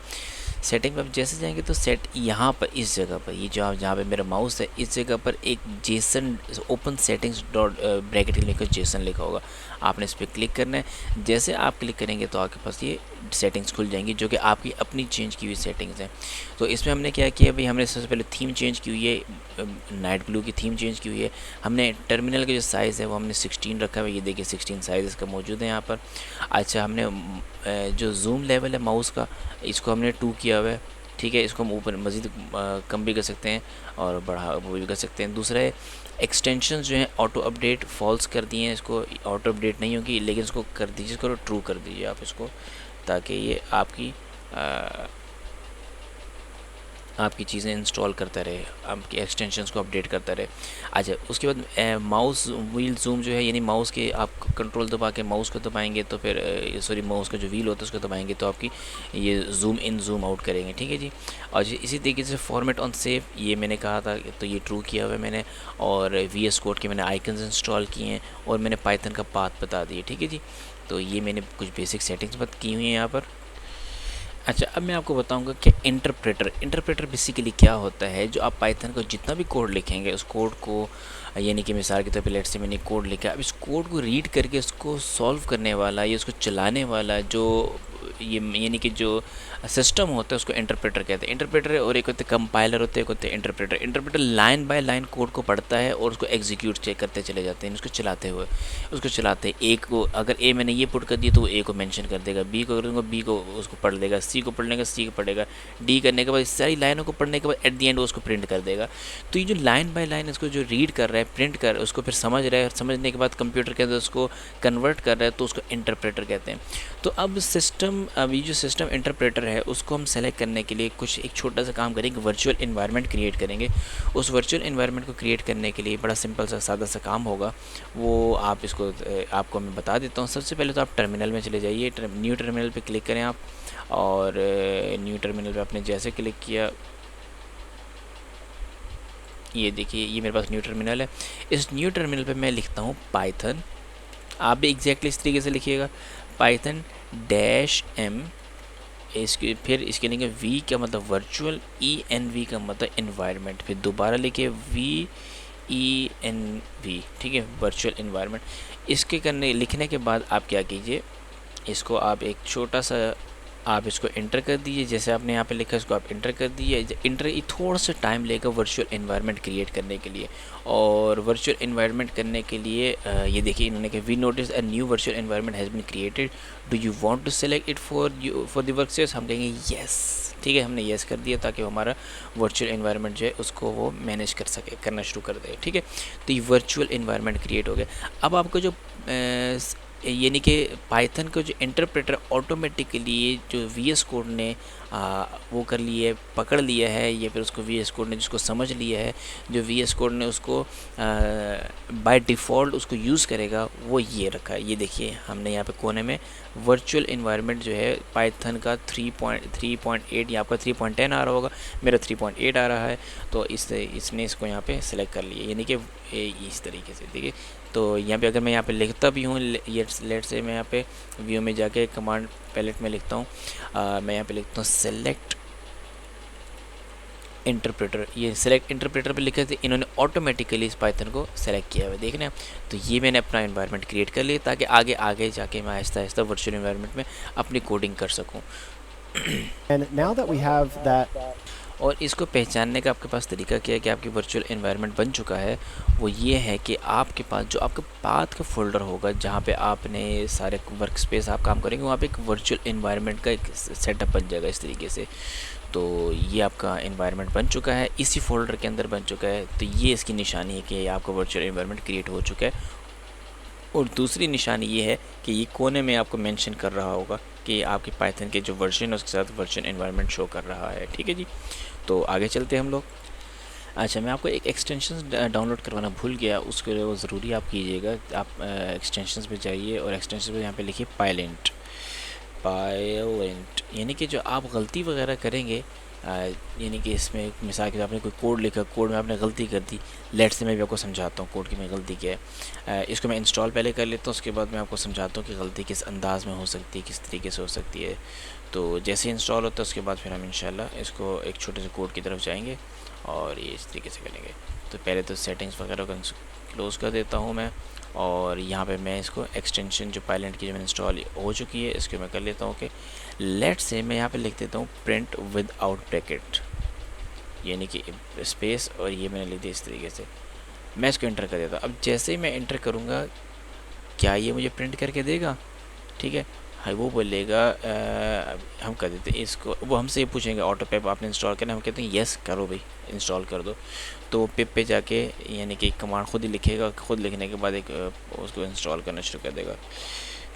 सेटिंग पे आप जैसे जाएंगे तो सेट यहाँ पर इस जगह पर, ये जो जहाँ पे मेरा माउस है इस जगह पर एक Jason open settings dot bracket के लिखा जेसन लिखा होगा, आपने इस पर क्लिक करना है। जैसे आप क्लिक करेंगे तो आपके पास ये सेटिंग्स खुल जाएंगी जो कि आपकी अपनी चेंज की हुई सेटिंग्स हैं। तो इसमें हमने क्या किया भाई, हमने सबसे पहले थीम चेंज की हुई है, नाइट ब्लू की थीम चेंज की हुई है। हमने टर्मिनल का जो साइज़ है वो हमने 16 रखा है, ये देखिए 16 साइज़ इसका मौजूद है यहाँ पर। अच्छा, हमने जो जूम लेवल है माउस का इसको हमने 2 किया हुआ है, ठीक है। इसको हम ऊपर मज़ीद कम भी कर सकते हैं और बढ़ा वो भी कर सकते हैं। दूसरा है एक्सटेंशन जो है ऑटो अपडेट फॉल्स कर दिए हैं, इसको ऑटो अपडेट नहीं होगी, लेकिन इसको कर दीजिए, इसको ट्रू कर दीजिए आप इसको, ताकि ये आपकी चीज़ें इंस्टॉल करता रहे, आपकी एक्सटेंशंस को अपडेट करता रहे। अच्छा, उसके बाद माउस व्हील जूम जो है, यानी माउस के आप कंट्रोल दबा के माउस को दबाएंगे तो फिर सॉरी माउस का जो व्हील होता है उसको दबाएंगे तो आपकी ये जूम इन जूम आउट करेंगे, ठीक है जी। और इसी तरीके से फॉर्मेट ऑन सेव, ये मैंने कहा था तो ये ट्रू किया हुआ है मैंने। और VS कोड के मैंने आइकन्स इंस्टॉल किए हैं और मैंने पाइथन का पाथ बता दिया, ठीक है जी। तो ये मैंने कुछ बेसिक सेटिंग्स की हुई हैं यहाँ पर। अच्छा, अब मैं आपको बताऊंगा कि इंटरप्रेटर बेसिकली क्या होता है। जो आप पाइथन को जितना भी कोड लिखेंगे उस कोड को, यानी कि मिसाल के तौर पे लेट से मैंने कोड लिखा, अब इस कोड को रीड करके उसको सॉल्व करने वाला या उसको चलाने वाला जो ये यानी कि जो सिस्टम होता है उसको इंटरप्रेटर कहते हैं। इंटरप्रेटर और एक होते कंपाइलर होते हैं, एक होते हैं interpreter. Interpreter line by line code को पढ़ता है और उसको एग्जीक्यूट चेक करते चले जाते हैं, उसको चलाते हुए उसको चलाते हैं। ए को अगर ए मैंने ये पुट कर दिया तो वो ए को मेंशन कर देगा, बी को करूँगा बी को उसको पढ़ लेगा, सी को पढ़ लेगा सी को पढ़ेगा, डी करने के बाद इस सारी लाइनों को पढ़ने के बाद एट दी एंड उसको प्रिंट कर देगा। तो ये जो लाइन बाय लाइन इसको जो रीड कर रहा है, प्रिंट कर उसको फिर समझ रहा है, समझने के बाद कंप्यूटर के अंदर उसको कन्वर्ट कर रहा है, तो उसको इंटरप्रेटर कहते हैं। तो अब ये जो सिस्टम इंटरप्रेटर है उसको हम सेलेक्ट करने के लिए कुछ एक छोटा सा काम करेंगे, वर्चुअल इन्वायरमेंट क्रिएट करेंगे। उस वर्चुअल इन्वायरमेंट को क्रिएट करने के लिए बड़ा सिंपल सा सादा सा काम होगा, वो आपको मैं बता देता हूँ। सबसे पहले तो आप टर्मिनल में चले जाइए, न्यू टर्मिनल पे क्लिक करें आप, और न्यू टर्मिनल पे आपने जैसे क्लिक किया, ये देखिए ये मेरे पास न्यू टर्मिनल है। इस न्यू टर्मिनल पे मैं लिखता हूँ पाइथन, आप भी एग्जैक्टली इस तरीके से लिखिएगा, पाइथन -m, फिर इसके लिखेंगे वी का मतलब वर्चुअल, ENV का मतलब इन्वायरमेंट, फिर दोबारा लिखिए VENV, ठीक है, वर्चुअल इन्वायरमेंट। इसके लिखने के बाद आप क्या कीजिए, इसको आप एक छोटा सा आप इसको इंटर कर दीजिए, जैसे आपने यहाँ पे लिखा इसको आप इंटर कर दीजिए। इंटर ये थोड़ा सा टाइम लेगा वर्चुअल इन्वायरमेंट क्रिएट करने के लिए। और वर्चुअल इन्वायरमेंट करने के लिए ये देखिए इन्होंने कहा we notice a new virtual environment has been created, do you want to select it for the workspace. हम कहेंगे येस, ठीक है, हमने येस कर दिया ताकि हमारा वर्चुअल इन्वायरमेंट जो है उसको वो मैनेज कर सके, करना शुरू कर दे, ठीक है। तो ये वर्चुअल इन्वायरमेंट क्रिएट हो गया। अब आपको जो यानी कि पाइथन का जो इंटरप्रेटर ऑटोमेटिकली जो VS कोड ने वो कर लिए, पकड़ लिया है, या फिर उसको VS कोड ने जिसको समझ लिया है, जो VS कोड ने उसको बाय डिफ़ॉल्ट उसको यूज़ करेगा, वो ये रखा है। ये देखिए हमने यहाँ पे कोने में वर्चुअल इन्वायरमेंट जो है पाइथन का 3.8 या आपका 3.10 आ रहा होगा, मेरा 3.8 आ रहा है। तो इसने इसको यहाँ पे सेलेक्ट कर लिया, यानी कि इस तरीके से देखिए। तो यहाँ पे अगर मैं यहाँ पे लिखता भी हूँ, लेट से मैं यहाँ पे व्यू में जाके कमांड पैलेट में लिखता हूँ, मैं यहाँ पे लिखता हूँ सेलेक्ट इंटरप्रेटर। ये सेलेक्ट इंटरप्रेटर पे लिखे थे, इन्होंने ऑटोमेटिकली इस पाइथन को सेलेक्ट किया हुआ है, देख रहे हैं। तो ये मैंने अपना इन्वायरमेंट क्रिएट कर लिया ताकि आगे जाके मैं आहिस्ता आहिस्ता वर्चुअल इन्वायरमेंट में अपनी कोडिंग कर सकूँ। और इसको पहचानने का आपके पास तरीका क्या है कि आपकी वर्चुअल एनवायरनमेंट बन चुका है, वो ये है कि आपके पास जो आपका पाथ का फोल्डर होगा जहाँ पे आपने सारे वर्क स्पेस आप काम करेंगे, वहाँ पे एक वर्चुअल एनवायरनमेंट का एक सेटअप बन जाएगा इस तरीके से। तो ये आपका एनवायरनमेंट बन चुका है, इसी फोल्डर के अंदर बन चुका है। तो ये इसकी निशानी है कि आपका वर्चुअल एनवायरनमेंट क्रिएट हो चुका है। और दूसरी निशानी ये है कि ये कोने में आपको मेंशन कर रहा होगा कि आपके पाइथन के जो वर्जन है उसके साथ वर्जन एनवायरनमेंट शो कर रहा है। ठीक है जी, तो आगे चलते हैं हम लोग। अच्छा, मैं आपको एक एक्सटेंशन डाउनलोड करवाना भूल गया, उसके लिए वो ज़रूरी आप कीजिएगा। आप एक्सटेंशंस पे जाइए और एक्सटेंशन पे यहाँ पे लिखिए पाइलेंट। पाइलेंट यानी कि जो आप गलती वगैरह करेंगे, यानी कि इसमें मिसाल के आपने कोई कोड लिखा, कोड में आपने गलती कर दी, लेट से मैं भी आपको समझाता हूँ कोड की मैं गलती क्या है। इसको मैं इंस्टॉल पहले कर लेता हूँ, उसके बाद मैं आपको समझाता हूँ कि गलती किस अंदाज़ में हो सकती है, किस तरीके से हो सकती है। तो जैसे इंस्टॉल होता है उसके बाद फिर हम इंशाल्लाह इसको एक छोटे से कोड की तरफ जाएंगे और ये इस तरीके से करेंगे। तो पहले तो सेटिंग्स वगैरह को क्लोज़ कर देता हूँ मैं, और यहाँ पे मैं इसको एक्सटेंशन जो पायलट की जो मैंने इंस्टॉल हो चुकी है इसको मैं कर लेता हूँ कि लेट से मैं यहाँ पे लिख देता हूँ प्रिंट विद आउट ब्रैकेट, यानी कि स्पेस, और ये मैंने लिख दिया इस तरीके से। मैं इसको इंटर कर देता हूँ। अब जैसे ही मैं इंटर करूँगा, क्या ये मुझे प्रिंट करके देगा? ठीक है, हाँ वो बोलेगा हम कर देते हैं इसको, वो हमसे ये पूछेंगे ऑटो पैप आपने इंस्टॉल करना है, हम कहते हैं यस करो भाई इंस्टॉल कर दो। तो पिप पे जाके यानी कि कमांड खुद ही लिखेगा, खुद लिखने के बाद एक उसको इंस्टॉल करना शुरू कर देगा।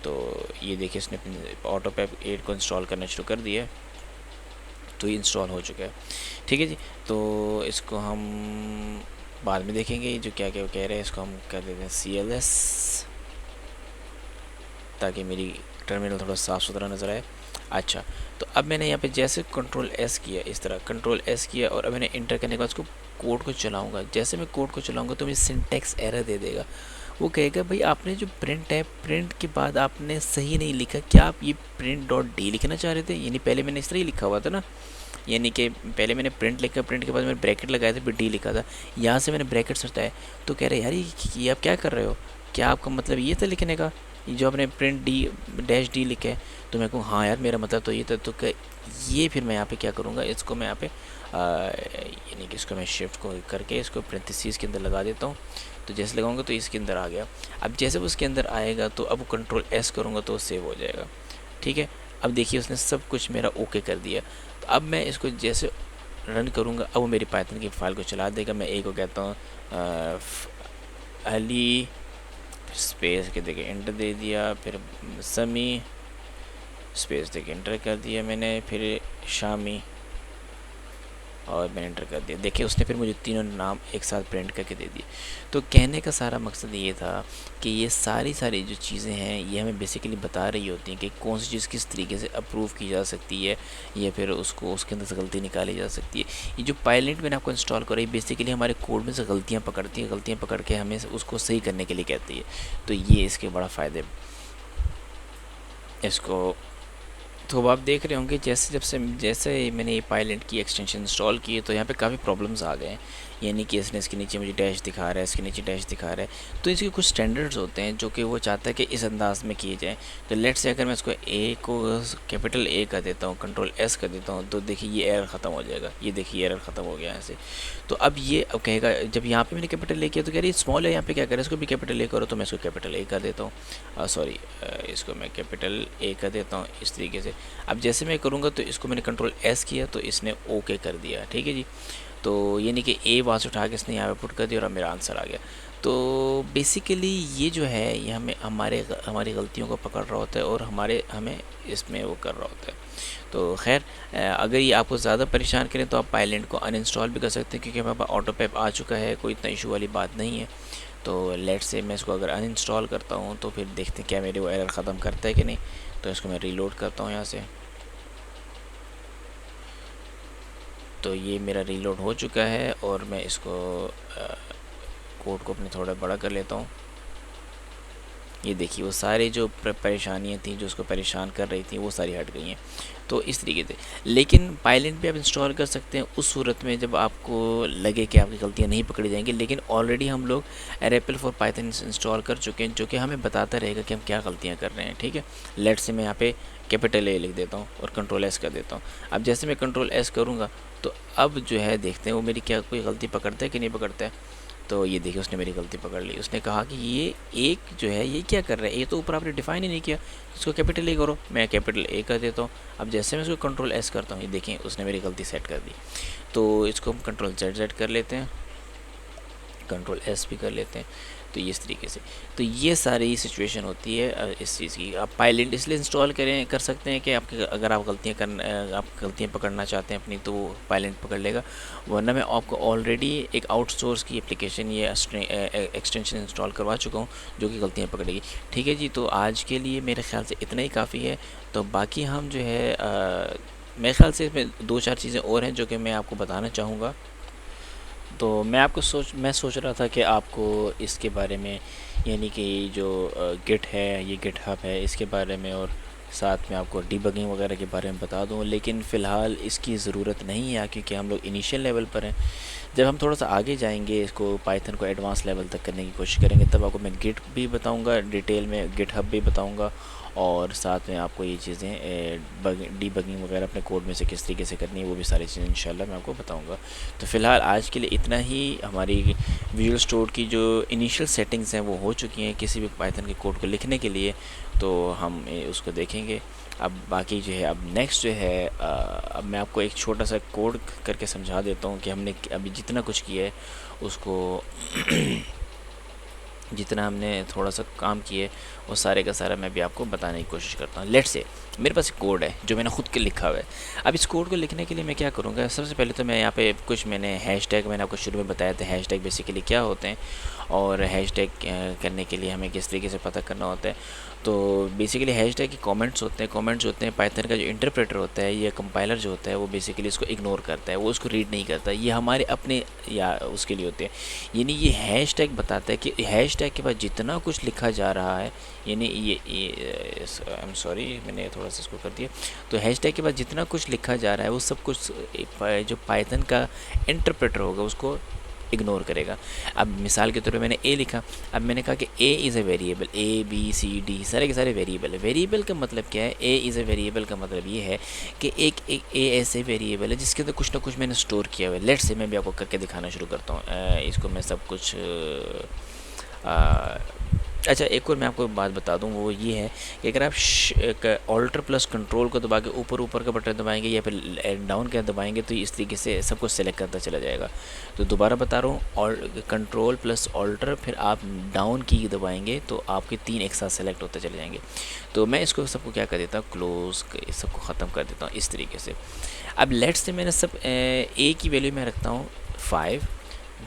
तो ये देखिए इसने ऑटो पैप 8 को इंस्टॉल करना शुरू कर दिया, तो ये इंस्टॉल हो चुका है। ठीक है जी, तो इसको हम बाद में देखेंगे जो क्या क्या कह रहे हैं। इसको हम कर देते हैं CLS, ताकि मेरी टर्मिनल थोड़ा साफ़ सुथरा नज़र आए। अच्छा, तो अब मैंने यहाँ पे जैसे कंट्रोल S किया, इस तरह कंट्रोल S किया, और अब मैंने इंटर करने के बाद उसको कोड को चलाऊँगा। जैसे मैं कोड को चलाऊँगा तो मुझे सिंटैक्स एरर दे देगा। वो कहेगा भाई आपने जो प्रिंट है, प्रिंट के बाद आपने सही नहीं लिखा, क्या आप ये print.d लिखना चाह रहे थे? यानी पहले मैंने इस तरह ही लिखा हुआ था ना, यानी कि पहले मैंने प्रिंट लिखा, प्रिंट के बाद मैंने ब्रैकेट लगाया था, फिर डी लिखा था, यहाँ से मैंने ब्रैकेट हटाया। तो कह रहे यार ये आप क्या कर रहे हो, क्या आपका मतलब ये था लिखने का, जो आपने प्रिंट -d लिखा है? तो मैं कहूँ हाँ यार मेरा मतलब तो ये था। तो ये फिर मैं यहाँ पे क्या करूँगा, इसको मैं यहाँ पे यानी कि इसको मैं शिफ्ट को करके इसको पेरेंथीसिस के अंदर लगा देता हूँ। तो जैसे लगाऊंगा तो इसके अंदर आ गया। अब जैसे वो उसके अंदर आएगा तो अब कंट्रोल S करूँगा तो सेव हो जाएगा। ठीक है, अब देखिए उसने सब कुछ मेरा ओके कर दिया। तो अब मैं इसको जैसे रन करूँगा, अब वो मेरी पाइथन की फ़ाइल को चला देगा। मैं ए को कहता हूँ अली स्पेस के देखिए इंटर दे दिया, फिर समी स्पेस देखिए इंटर कर दिया मैंने, फिर शामी और मैंने एंटर कर दिया। देखिए उसने फिर मुझे तीनों नाम एक साथ प्रिंट करके दे दिए। तो कहने का सारा मकसद ये था कि ये सारी जो चीज़ें हैं ये हमें बेसिकली बता रही होती हैं कि कौन सी चीज़ किस तरीके से अप्रूव की जा सकती है, या फिर उसको उसके अंदर से गलती निकाली जा सकती है। ये जो पायलट मैंने आपको इंस्टॉल करा, बेसिकली हमारे कोड में से गलतियाँ पकड़ती है, गलतियाँ पकड़ के हमें उसको सही करने के लिए कहती है। तो ये इसके बड़ा फ़ायदे इसको। तो अब आप देख रहे होंगे जैसे मैंने ये पायलट की एक्सटेंशन इंस्टॉल की है तो यहाँ पे काफ़ी प्रॉब्लम्स आ गए हैं। यानी कि इसके नीचे मुझे डैश दिखा रहा है, इसके नीचे डैश दिखा रहा है। तो इसके कुछ स्टैंडर्ड्स होते हैं जो कि वो चाहता है कि इस अंदाज में किए जाएँ। तो लेट्स से अगर मैं इसको ए को कैपिटल A कर देता हूँ, कंट्रोल S कर देता हूँ, तो देखिए ये एरर ख़त्म हो जाएगा। ये देखिए एरर ख़त्म हो गया ऐसे। तो अब ये अब कहेगा, जब यहाँ पे मैंने कैपिटल A किया तो कह रही स्मॉल है, यहाँ पे क्या करें, इसको भी कैपिटल A करो। तो मैं इसको कैपिटल A कर देता हूँ, सॉरी इसको मैं कैपिटल A कर देता हूँ इस तरीके से। अब जैसे मैं करूँगा तो इसको मैंने कंट्रोल S किया तो इसने ओके कर दिया। ठीक है जी, तो यानी कि ए वहाँ से उठा के इसने यहाँ पे पुट कर दिया और मेरा आंसर आ गया। तो बेसिकली ये जो है ये हमारी गलतियों को पकड़ रहा होता है और हमें इसमें वो कर रहा होता है। तो खैर अगर ये आपको ज़्यादा परेशान करें तो आप पायलट को अनइंस्टॉल भी कर सकते हैं, क्योंकि हमारे पास ऑटो पैप आ चुका है, कोई इतना इशू वाली बात नहीं है। तो लेट से मैं इसको अगर अनइंस्टॉल करता हूँ तो फिर देखते हैं क्या मेरे वो एरर ख़त्म करता है कि नहीं। तो इसको मैं रीलोड करता हूँ यहाँ से। तो ये मेरा रीलोड हो चुका है और मैं इसको कोड को अपने थोड़ा बड़ा कर लेता हूँ। ये देखिए वो सारी जो परेशानियाँ थी जो उसको परेशान कर रही थी वो सारी हट गई हैं। तो इस तरीके से, लेकिन पायलट भी आप इंस्टॉल कर सकते हैं उस सूरत में जब आपको लगे कि आपकी गलतियाँ नहीं पकड़ी जाएंगी। लेकिन ऑलरेडी हम लोग REPL फॉर पाइथन इंस्टॉल कर चुके हैं, जो कि हमें बताता रहेगा कि हम क्या गलतियाँ कर रहे हैं। ठीक है, लेट से मैं यहाँ पे कैपिटल A लिख देता हूँ और कंट्रोल S कर देता हूँ। अब जैसे मैं कंट्रोल S करूँगा तो अब जो है देखते हैं वो मेरी क्या कोई गलती पकड़ता है कि नहीं पकड़ता है। तो ये देखिए उसने मेरी गलती पकड़ ली। उसने कहा कि ये एक जो है ये क्या कर रहा है, ये तो ऊपर आपने डिफाइन ही नहीं किया, इसको कैपिटल A करो। मैं कैपिटल A कर देता हूँ। अब जैसे मैं इसको कंट्रोल S करता हूँ, ये देखें उसने मेरी गलती सेट कर दी। तो इसको हम कंट्रोल Z कर लेते हैं, कंट्रोल S भी कर लेते हैं। तो ये इस तरीके से, तो ये सारी सिचुएशन होती है इस चीज़ की। आप पायलट इसलिए इंस्टॉल कर सकते हैं कि आपके अगर आप आप गलतियाँ पकड़ना चाहते हैं अपनी, तो वो पायलट पकड़ लेगा, वरना मैं आपको ऑलरेडी एक आउटसोर्स की एप्लीकेशन या एक्सटेंशन इंस्टॉल करवा चुका हूँ जो कि गलतियाँ पकड़ेगी। ठीक है जी, तो आज के लिए मेरे ख्याल से इतना ही काफ़ी है। तो बाकी हम जो है मेरे ख्याल से इसमें 2-4 चीज़ें और हैं जो कि मैं आपको बताना चाहूँगा। तो मैं सोच रहा था कि आपको इसके बारे में, यानी कि जो गिट है, ये गिटहब है, इसके बारे में और साथ में आपको डिबगिंग वगैरह के बारे में बता दूं, लेकिन फ़िलहाल इसकी ज़रूरत नहीं है क्योंकि हम लोग इनिशियल लेवल पर हैं। जब हम थोड़ा सा आगे जाएंगे, इसको पाइथन को एडवांस लेवल तक करने की कोशिश करेंगे, तब आपको मैं गिट भी बताऊंगा, डिटेल में गिटहब भी बताऊंगा, और साथ में आपको ये चीज़ें डीबगिंग वगैरह अपने कोड में से किस तरीके से करनी है, वो भी सारी चीज़ें इंशाल्लाह मैं आपको बताऊंगा। तो फ़िलहाल आज के लिए इतना ही। हमारी विजुअल स्टूडियो की जो इनिशियल सेटिंग्स हैं वो हो चुकी हैं किसी भी पाइथन के कोड को लिखने के लिए, तो हम उसको देखेंगे। अब बाकी जो है, अब नेक्स्ट जो है, अब मैं आपको एक छोटा सा कोड करके समझा देता हूँ कि हमने अभी जितना कुछ किया है उसको जितना हमने थोड़ा सा काम किए वो सारे का सारा मैं भी आपको बताने की कोशिश करता हूँ। लेट्स से मेरे पास एक कोड है जो मैंने खुद के लिखा हुआ है। अब इस कोड को लिखने के लिए मैं क्या करूँगा, सबसे पहले तो मैं यहाँ पे कुछ मैंने हैशटैग, मैंने आपको शुरू में बताया था हैशटैग बेसिकली क्या होते हैं, और हैशटैग करने के लिए हमें किस तरीके से पता करना होता है। तो बेसिकली हैशटैग के कमेंट्स होते हैं पाइथन का जो इंटरप्रेटर होता है या कंपाइलर जो होता है वो बेसिकली इसको इग्नोर करता है, वो उसको रीड नहीं करता, ये हमारे अपने या उसके लिए होते हैं। यानी ये हैशटैग बताता है कि हैशटैग के बाद जितना कुछ लिखा जा रहा है, यानी ये आई एम सॉरी मैंने थोड़ा सा इसको कर दिया, तो हैशटैग के बाद जितना कुछ लिखा जा रहा है वो सब कुछ जो पाइथन का इंटरप्रेटर होगा उसको इग्नोर करेगा। अब मिसाल के तौर पे मैंने ए लिखा, अब मैंने कहा कि A is a variable, A B C D सारे के सारे वेरिएबल है। वेरिएबल का मतलब क्या है, ए इज़ अ वेरिएबल का मतलब ये है कि एक ए ऐसे वेरिएबल है जिसके अंदर कुछ ना कुछ मैंने स्टोर किया हुआ है। लेट्स से मैं भी आपको करके दिखाना शुरू करता हूँ, इसको मैं सब कुछ अच्छा, एक और मैं आपको बात बता दूं, वो ये है कि अगर आप ऑल्टर प्लस कंट्रोल को दबा के ऊपर का बटन दबाएंगे या फिर डाउन का दबाएंगे तो इस तरीके से सब कुछ सेलेक्ट करता चला जाएगा। तो दोबारा बता रहा हूँ, और कंट्रोल प्लस ऑल्टर फिर आप डाउन की दबाएंगे तो आपके 3 एक साथ सेलेक्ट होते चले जाएंगे। तो मैं इसको सबको क्या कर देता हूँ, क्लोज, सबको ख़त्म कर देता हूँ इस तरीके से। अब लेट्स से मैंने सब ए की वैल्यू मैं रखता हूँ 5,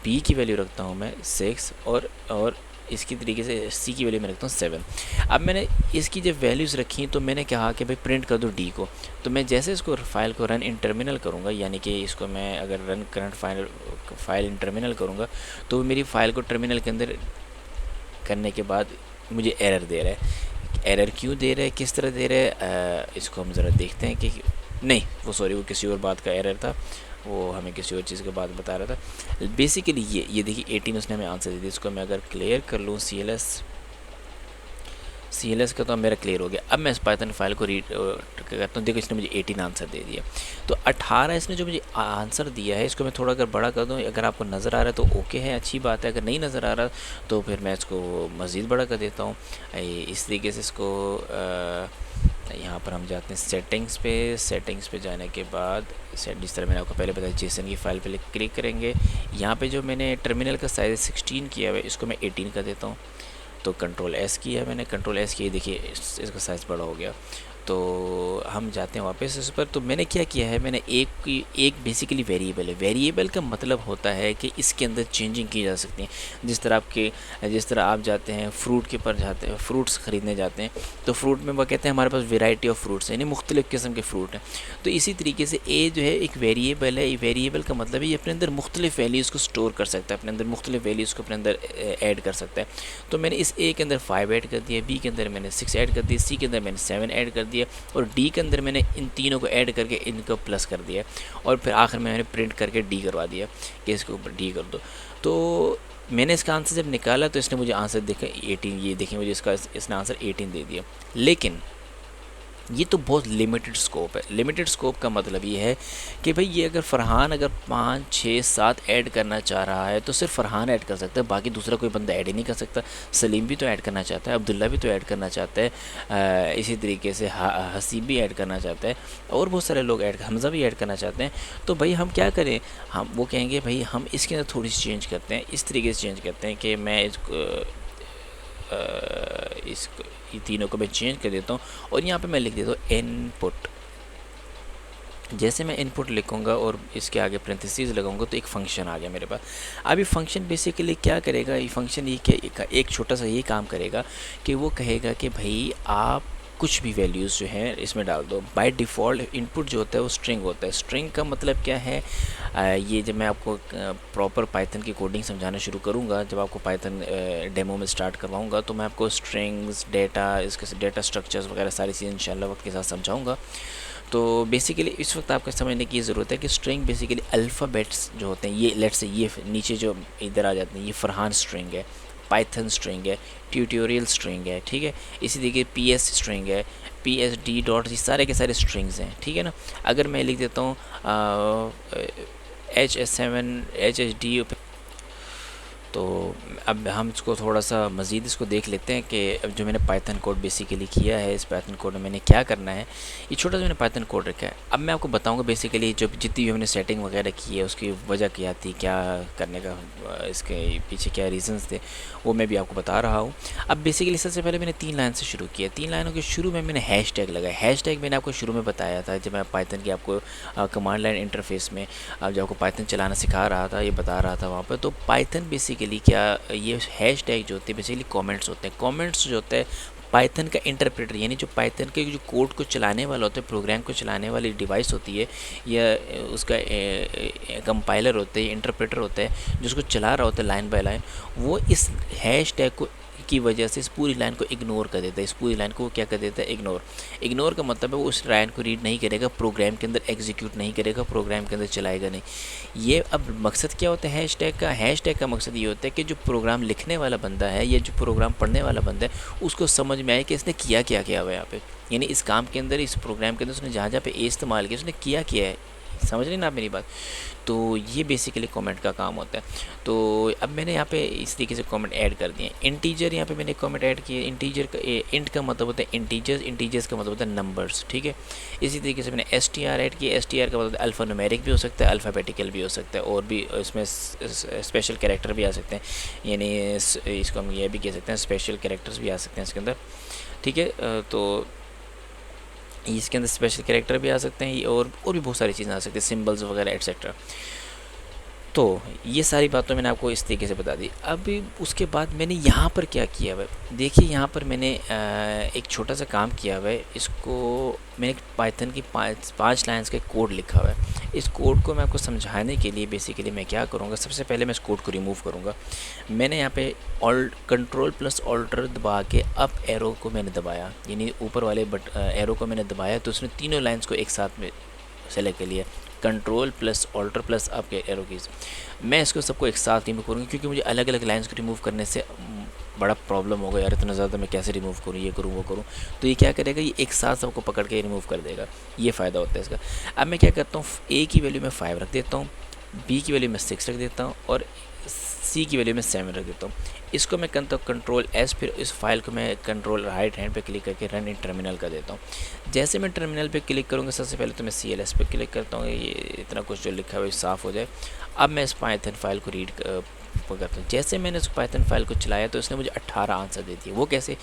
बी की वैल्यू रखता हूँ मैं 6, और इसकी तरीके से सी की वैल्यू मैं रखता हूँ 7। अब मैंने इसकी जब वैल्यूज़ रखी तो मैंने कहा कि भाई प्रिंट कर दो डी को। तो मैं जैसे इसको फाइल को रन इन टर्मिनल करूँगा, यानी कि इसको मैं अगर run current file in terminal करूँगा तो मेरी फ़ाइल को टर्मिनल के अंदर करने के बाद मुझे एरर दे रहा है। एरर क्यों दे रहा है, किस तरह दे रहा है, इसको हम ज़रा देखते हैं कि नहीं, वो सॉरी, वो किसी और बात का एरर था, वो हमें किसी और चीज़ के बात बता रहा था। बेसिकली ये देखिए 18 उसने हमें आंसर दे दिया। इसको मैं अगर क्लियर कर लूँ सी एल एस का, तो मेरा क्लियर हो गया। अब मैं इस पाइथन फाइल को रीड करता हूँ, देखो इसने मुझे 18 आंसर दे दिया। तो 18 इसने जो मुझे आंसर दिया है, इसको मैं थोड़ा अगर बड़ा कर दूँ, अगर आपको नज़र आ रहा है तो ओके है, अच्छी बात है। अगर नहीं नज़र आ रहा तो फिर मैं इसको मज़ीद बड़ा कर देता हूँ। इस तरीके से इसको यहाँ पर हम जाते हैं सेटिंग्स पे जाने के बाद जिस तरह मैंने आपको पहले बताया जेसन की फ़ाइल पे क्लिक करेंगे। यहाँ पे जो मैंने टर्मिनल का साइज़ 16 किया हुआ है इसको मैं 18 कर देता हूँ। तो कंट्रोल एस किया मैंने, कंट्रोल एस किया, देखिए इसका साइज़ बड़ा हो गया। तो हम जाते हैं वापस इस पर। तो मैंने क्या किया है, मैंने एक बेसिकली वेरिएबल है। वेरिएबल का मतलब होता है कि इसके अंदर चेंजिंग की जा सकती है। जिस तरह आप जाते हैं फ्रूट के पर जाते हैं, फ्रूट्स ख़रीदने जाते हैं, तो फ्रूट में वो कहते हैं हमारे पास वेराइटी ऑफ फ्रूट्स है, यानी मुख्तलिफ़ किस्म के फ्रूट हैं। तो इसी तरीके से ए जो है एक वेरिएबल है। वेरिएबल का मतलब है ये अपने अंदर मुख्तलिफ़ वैल्यूज़ को स्टोर कर सकता है, अपने अंदर मुख्तलिफ़ वैल्यूज़ को अपने अंदर ऐड कर सकता है। तो मैंने इस ए के अंदर 5 ऐड कर दिया, बी के अंदर मैंने 6 ऐड कर दिया, सी के अंदर मैंने 7 ऐड कर दिया, और डी के अंदर मैंने इन तीनों को ऐड करके इनको प्लस कर दिया, और फिर आखिर में मैंने प्रिंट करके डी करवा दिया कि इसके ऊपर डी कर दो। तो मैंने इसका आंसर जब निकाला तो इसने मुझे आंसर देखा 18, ये देखें मुझे इसने आंसर 18 दे दिया। लेकिन ये तो बहुत लिमिटेड स्कोप है। लिमिटेड स्कोप का मतलब ये है कि भाई ये अगर फ़रहान अगर 5 6 7 ऐड करना चाह रहा है तो सिर्फ फ़रहान ऐड कर सकता है, बाकी दूसरा कोई बंदा ऐड ही नहीं कर सकता। सलीम भी तो ऐड करना चाहता है, अब्दुल्ला भी तो ऐड करना चाहता है, इसी तरीके से हसीब भी ऐड करना चाहता है, और बहुत सारे लोग ऐड, हमज़ा भी ऐड करना चाहते हैं। तो भाई हम क्या करें, हम वो कहेंगे भाई हम इसके अंदर थोड़ी सी चेंज करते हैं, इस तरीके से चेंज करते हैं कि मैं इसको ये तीनों को मैं चेंज कर देता हूँ और यहाँ पे मैं लिख देता हूँ इनपुट। जैसे मैं इनपुट लिखूँगा और इसके आगे पेरेंथेसिस लगाऊंगा तो एक फ़ंक्शन आ गया मेरे पास। अब ये फ़ंक्शन बेसिकली क्या करेगा, ये फ़ंक्शन ये क्या एक छोटा सा ये काम करेगा कि वो कहेगा कि भाई आप कुछ भी वैल्यूज़ जो हैं इसमें डाल दो। बाय डिफ़ॉल्ट इनपुट जो होता है वो स्ट्रिंग होता है। स्ट्रिंग का मतलब क्या है, ये जब मैं आपको प्रॉपर पाइथन की कोडिंग समझाना शुरू करूँगा, जब आपको पाइथन डेमो में स्टार्ट करवाऊँगा तो मैं आपको स्ट्रिंग्स, डेटा, इसके डेटा स्ट्रक्चर्स वगैरह सारी चीज़ें इंशाल्लाह वक्त के साथ समझाऊँगा। तो बेसिकली इस वक्त आपको समझने की ज़रूरत है कि स्ट्रिंग बेसिकली अल्फ़ाबेट्स जो होते हैं, ये लेट्स से ये नीचे जो इधर आ जाते हैं, ये फ़रहान स्ट्रिंग है, पाइथन स्ट्रिंग है, ट्यूटोरियल स्ट्रिंग है, ठीक है। इसी तरीके पीएस स्ट्रिंग है, पीएसडी डॉट, ये सारे के सारे स्ट्रिंग्स हैं, ठीक है ना। अगर मैं लिख देता हूँ HS7 HHD, तो अब हम इसको थोड़ा सा मज़ीद इसको देख लेते हैं कि अब जो मैंने पाइथन कोड बेसिकली किया है, इस पाइथन कोड में मैंने क्या करना है। ये छोटा सा मैंने पाइथन कोड रखा है। अब मैं आपको बताऊंगा बेसिकली जो जितनी भी हमने सेटिंग वगैरह की है उसकी वजह क्या थी, क्या करने का इसके पीछे क्या रीज़न्स थे, वो मैं भी आपको बता रहा हूँ। अब बेसिकली सबसे पहले मैंने 3 लाइन से शुरू किया। 3 लाइनों के शुरू में मैंने हैश टैग लगाया। हैश टैग मैंने आपको शुरू में बताया था जब मैं पाइथन की आपको कमांड लाइन इंटरफेस में जब आपको पाइथन चलाना सिखा रहा था, ये बता रहा था वहाँ पर। तो पाइथन बेसिकली क्या, ये हैश टैग जो होते हैं बेसिकली कमेंट्स होते हैं। कमेंट्स जो होता है पाइथन का इंटरप्रेटर, यानी जो पाइथन के जो कोड को चलाने वाला होता है, प्रोग्राम को चलाने वाली डिवाइस होती है या उसका कंपाइलर होता है, इंटरप्रेटर होता है जिसको चला रहा होता है लाइन बाय लाइन, वो इस हैश टैग को की वजह से इस पूरी लाइन को इग्नोर कर देता है। इस पूरी लाइन को वो क्या कर देता है, इग्नोर। इग्नोर का मतलब है वो उस लाइन को रीड नहीं करेगा, प्रोग्राम के अंदर एग्जीक्यूट नहीं करेगा, प्रोग्राम के अंदर चलाएगा नहीं। ये अब मकसद क्या होता है हैश टैग का, हैश टैग का मकसद ये होता है कि जो प्रोग्राम लिखने वाला बंदा है या जो प्रोग्राम पढ़ने वाला बंदा है उसको समझ में आए कि इसने किया क्या किया हुआ है यहाँ पे, यानी इस काम के अंदर, इस प्रोग्राम के अंदर उसने जहाँ जहाँ पे ए इस्तेमाल किया उसने किया है। समझ रहे ना आप मेरी बात। तो ये बेसिकली कमेंट का काम होता है। तो अब मैंने यहाँ पे इस तरीके से कमेंट ऐड कर दिए। इंटीजर यहाँ पे मैंने कमेंट ऐड किए। इंटीजर का इंट का मतलब होता है इंटीजर्स, इंटीजर्स का मतलब होता है नंबर्स, ठीक है। इसी तरीके से मैंने str ऐड किया। str का मतलब अल्फ़ा न्यूमेरिक भी हो सकता है, अल्फ़ाबेटिकल भी हो सकता है, और भी इसमें स्पेशल कैरेक्टर भी आ सकते हैं, यानी इसको हम ये भी कह सकते हैं स्पेशल कैरेक्टर्स भी आ सकते हैं इसके अंदर, ठीक है। तो इसके अंदर स्पेशल कैरेक्टर भी आ सकते हैं और भी बहुत सारी चीज़ें आ सकती हैं, सिंबल्स वगैरह एट्सेट्रा। तो ये सारी बातें मैंने आपको इस तरीके से बता दी। अब उसके बाद मैंने यहाँ पर क्या किया हुआ है, देखिए यहाँ पर मैंने एक छोटा सा काम किया हुआ है। इसको मैंने पाइथन की 5 लाइन्स का कोड लिखा हुआ है। इस कोड को मैं आपको समझाने के लिए बेसिकली मैं क्या करूँगा, सबसे पहले मैं इस कोड को रिमूव करूँगा। मैंने यहाँ पे Ctrl+Alt दबा के अप एरो को मैंने दबाया, यानी ऊपर वाले एरो को मैंने दबाया तो उसने तीनों लाइन्स को एक साथ में सेलेक्ट कर लिया। Ctrl+Alt+ अप के एरो कीज़। मैं इसको सबको एक साथ रिमूव करूँगी क्योंकि मुझे अलग अलग लाइन्स को रिमूव करने से बड़ा प्रॉब्लम होगा यार, इतना ज़्यादा मैं कैसे रिमूव करूँ, ये करूँ वो करूँ। तो ये क्या करेगा, ये एक साथ सबको पकड़ के रिमूव कर देगा। ये फ़ायदा होता है इसका। अब मैं क्या करता हूँ, ए की वैल्यू में 5 रख देता हूँ, बी की वैल्यू में 6 रख देता हूँ और सी की वैल्यू में 7 रख देता हूँ। इसको मैं करता हूँ Ctrl+S, फिर इस फाइल को मैं कंट्रोल राइट हैंड पे क्लिक करके रन इन टर्मिनल कर देता हूँ। जैसे मैं टर्मिनल पे क्लिक करूँगा सबसे पहले तो मैं CLS पे क्लिक करता हूँ, ये इतना कुछ जो लिखा हुआ है साफ़ हो जाए। अब मैं इस पाइथन फाइल को रीड करता हूँ। जैसे मैंने उस पाइथन फाइल को चलाया तो उसने मुझे 18 आंसर दे दिए। वो कैसे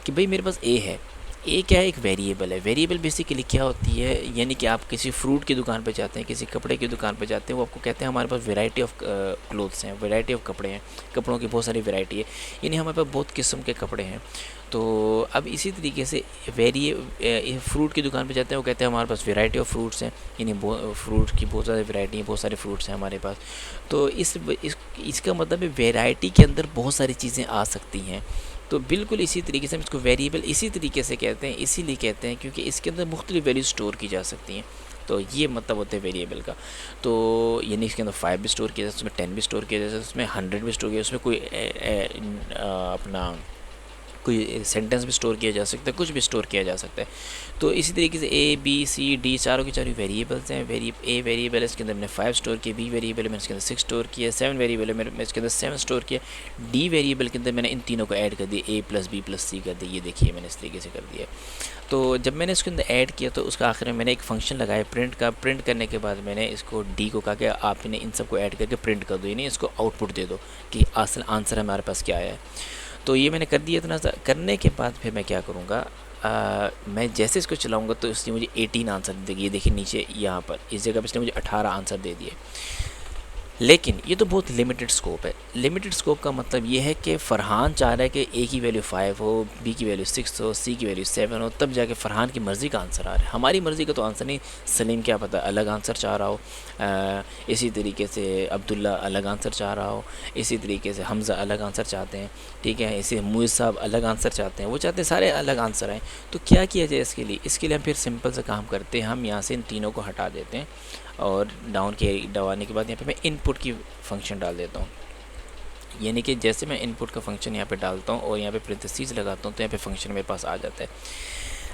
कि भाई मेरे पास ए है, ए क्या है, एक वेरिएबल है। वेरिएबल बेसिकली क्या होती है, यानी कि आप किसी फ्रूट की दुकान पे जाते हैं, किसी कपड़े की दुकान पे जाते हैं, वो आपको कहते हैं हमारे पास वैरायटी ऑफ क्लोथ्स हैं, वैरायटी ऑफ कपड़े हैं, कपड़ों की बहुत सारी वैरायटी है, यानी हमारे पास बहुत किस्म के कपड़े हैं। तो अब इसी तरीके से फ्रूट की दुकान पे जाते हैं, वो कहते हैं हमारे पास वैरायटी ऑफ फ्रूट्स हैं, यानी फ्रूट की बहुत ज़्यादा वैरायटी है, बहुत सारे फ्रूट्स हैं हमारे पास। तो इसका मतलब है वैरायटी के अंदर बहुत सारी चीज़ें आ सकती हैं। तो बिल्कुल इसी तरीके से हम इसको वेरिएबल इसी तरीके से कहते हैं, इसीलिए कहते हैं क्योंकि इसके अंदर मुख्तलिफ वैल्यू स्टोर की जा सकती हैं। तो ये मतलब होता है वेरिएबल का। तो यानी इसके अंदर 5 भी स्टोर किया जा सकता है, उसमें 10 भी स्टोर किया जा सकता है, उसमें 100 भी स्टोर किया, उसमें कोई अपना कोई सेंटेंस भी स्टोर किया जा सकता है, कुछ भी स्टोर किया जा सकता है। तो इसी तरीके से ए बी सी डी चारों की चारों वेरिएबल्स हैं। ए वेरिएबल है, इसके अंदर मैंने 5 स्टोर किया, बी वेरिएबल है मैंने इसके अंदर 6 स्टोर किया, 7 वेरिएबल है मैंने इसके अंदर 7 स्टोर किया, डी वेरिएबल के अंदर मैंने इन तीनों को ऐड कर दिया, ए प्लस बी प्लस सी कर दिया। ये देखिए मैंने इस तरीके से कर दिया। तो जब मैंने इसके अंदर ऐड किया तो उसका आखिर में मैंने एक फंक्शन लगाया प्रिंट का। प्रिंट करने के बाद मैंने इसको डी को कहा कि आपने इन सबको ऐड करके प्रिंट कर दो, यानी इसको आउटपुट दे दो कि असल आंसर हमारे पास क्या आया है। तो ये मैंने कर दिया। इतना करने के बाद फिर मैं क्या करूँगा, मैं जैसे इसको चलाऊँगा तो इसने मुझे 18 आंसर दे देगी। ये देखिए नीचे यहाँ पर इस जगह पर इसने मुझे 18 आंसर दे दिए। लेकिन ये तो बहुत लिमिटेड स्कोप है। लिमिटेड स्कोप का मतलब ये है कि फ़रहान चाह रहा है कि ए की वैल्यू 5 हो, बी की वैल्यू 6 हो, सी की वैल्यू 7 हो, तब जाके फ़रहान की मर्ज़ी का आंसर आ रहा है। हमारी मर्ज़ी का तो आंसर नहीं। सलीम क्या पता अलग आंसर चाह रहा हो, इसी तरीके से अब्दुल्ला अलग आंसर चाह रहा हो, इसी तरीके से हमज़ा अलग आंसर चाहते हैं, ठीक है, इसी मुइज़ साहब अलग आंसर चाहते हैं। वो चाहते हैं सारे अलग आंसर आएँ। तो क्या किया जाए इसके लिए? इसके लिए हम फिर सिंपल सा काम करते हैं, हम यहाँ से इन तीनों को हटा देते हैं और डाउन के दबाने के बाद यहाँ पे मैं इनपुट की फ़ंक्शन डाल देता हूँ। यानी कि जैसे मैं इनपुट का फंक्शन यहाँ पे डालता हूँ और यहाँ पे प्रेंथेसिस लगाता हूँ तो यहाँ पे फंक्शन मेरे पास आ जाता है।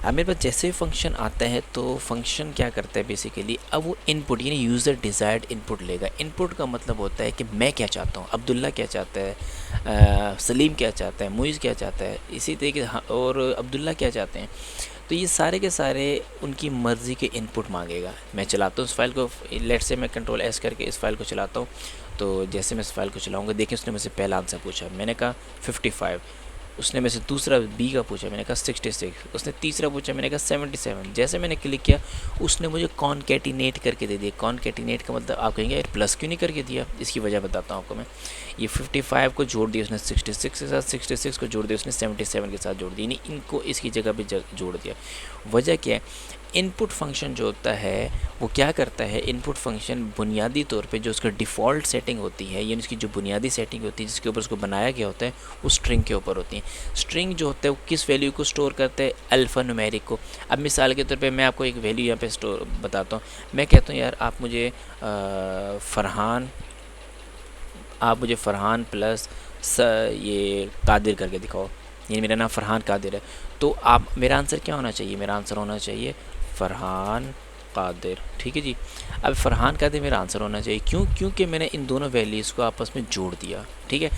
अब मेरे पास जैसे ही फंक्शन आता है तो फंक्शन क्या करता है बेसिकली, अब वो इनपुट यानी यूज़र डिज़ायर्ड इनपुट लेगा। इनपुट का मतलब होता है कि मैं क्या चाहता हूँ, अब्दुल्ला क्या चाहता है, सलीम क्या चाहता है, मुइज़ क्या चाहता है, इसी तरीके से और अब्दुल्ला क्या चाहते हैं। तो ये सारे के सारे उनकी मर्ज़ी के इनपुट मांगेगा। मैं चलाता हूँ इस फाइल को, लेट से मैं कंट्रोल एस करके इस फाइल को चलाता हूँ। तो जैसे मैं इस फाइल को चलाऊँगा, देखिए उसने मुझसे पहला आंसर पूछा, मैंने कहा 55। उसने मेरे से दूसरा बी का पूछा, मैंने कहा 66। उसने तीसरा पूछा, मैंने कहा 77। जैसे मैंने क्लिक किया उसने मुझे कॉनकैटिनेट करके दे दिया। कॉनकैटिनेट का मतलब आप कहेंगे यार प्लस क्यों नहीं करके दिया, इसकी वजह बताता हूँ आपको मैं। ये 55 को जोड़ दिया उसने 66 के साथ, 66 को जोड़ दिया उसने 77 के साथ जोड़ दिया, यानी इनको इसकी जगह पे जोड़ दिया। वजह क्या है, इनपुट फंक्शन जो होता है वो क्या करता है, इनपुट फंक्शन बुनियादी तौर पे जो उसका डिफ़ॉल्ट सेटिंग होती है, यानी उसकी जो बुनियादी सेटिंग होती है जिसके ऊपर उसको बनाया गया होता है वो स्ट्रिंग के ऊपर होती है। स्ट्रिंग जो होता है वो किस वैल्यू को स्टोर करता है, अल्फ़ा न्यूमेरिक को। अब मिसाल के तौर पे मैं आपको एक वैल्यू यहाँ पे स्टोर बताता हूँ। मैं कहता हूँ यार आप मुझे फ़रहान प्लस ये कादिर करके दिखाओ, यानी मेरा नाम फ़रहान कादिर है। तो आप मेरा आंसर क्या होना चाहिए, मेरा आंसर होना चाहिए फ़रहान कादिर, ठीक है जी। अब फ़रहान कादिर मेरा आंसर होना चाहिए, क्यों? क्योंकि मैंने इन दोनों वैल्यूज़ को आपस में जोड़ दिया, ठीक है।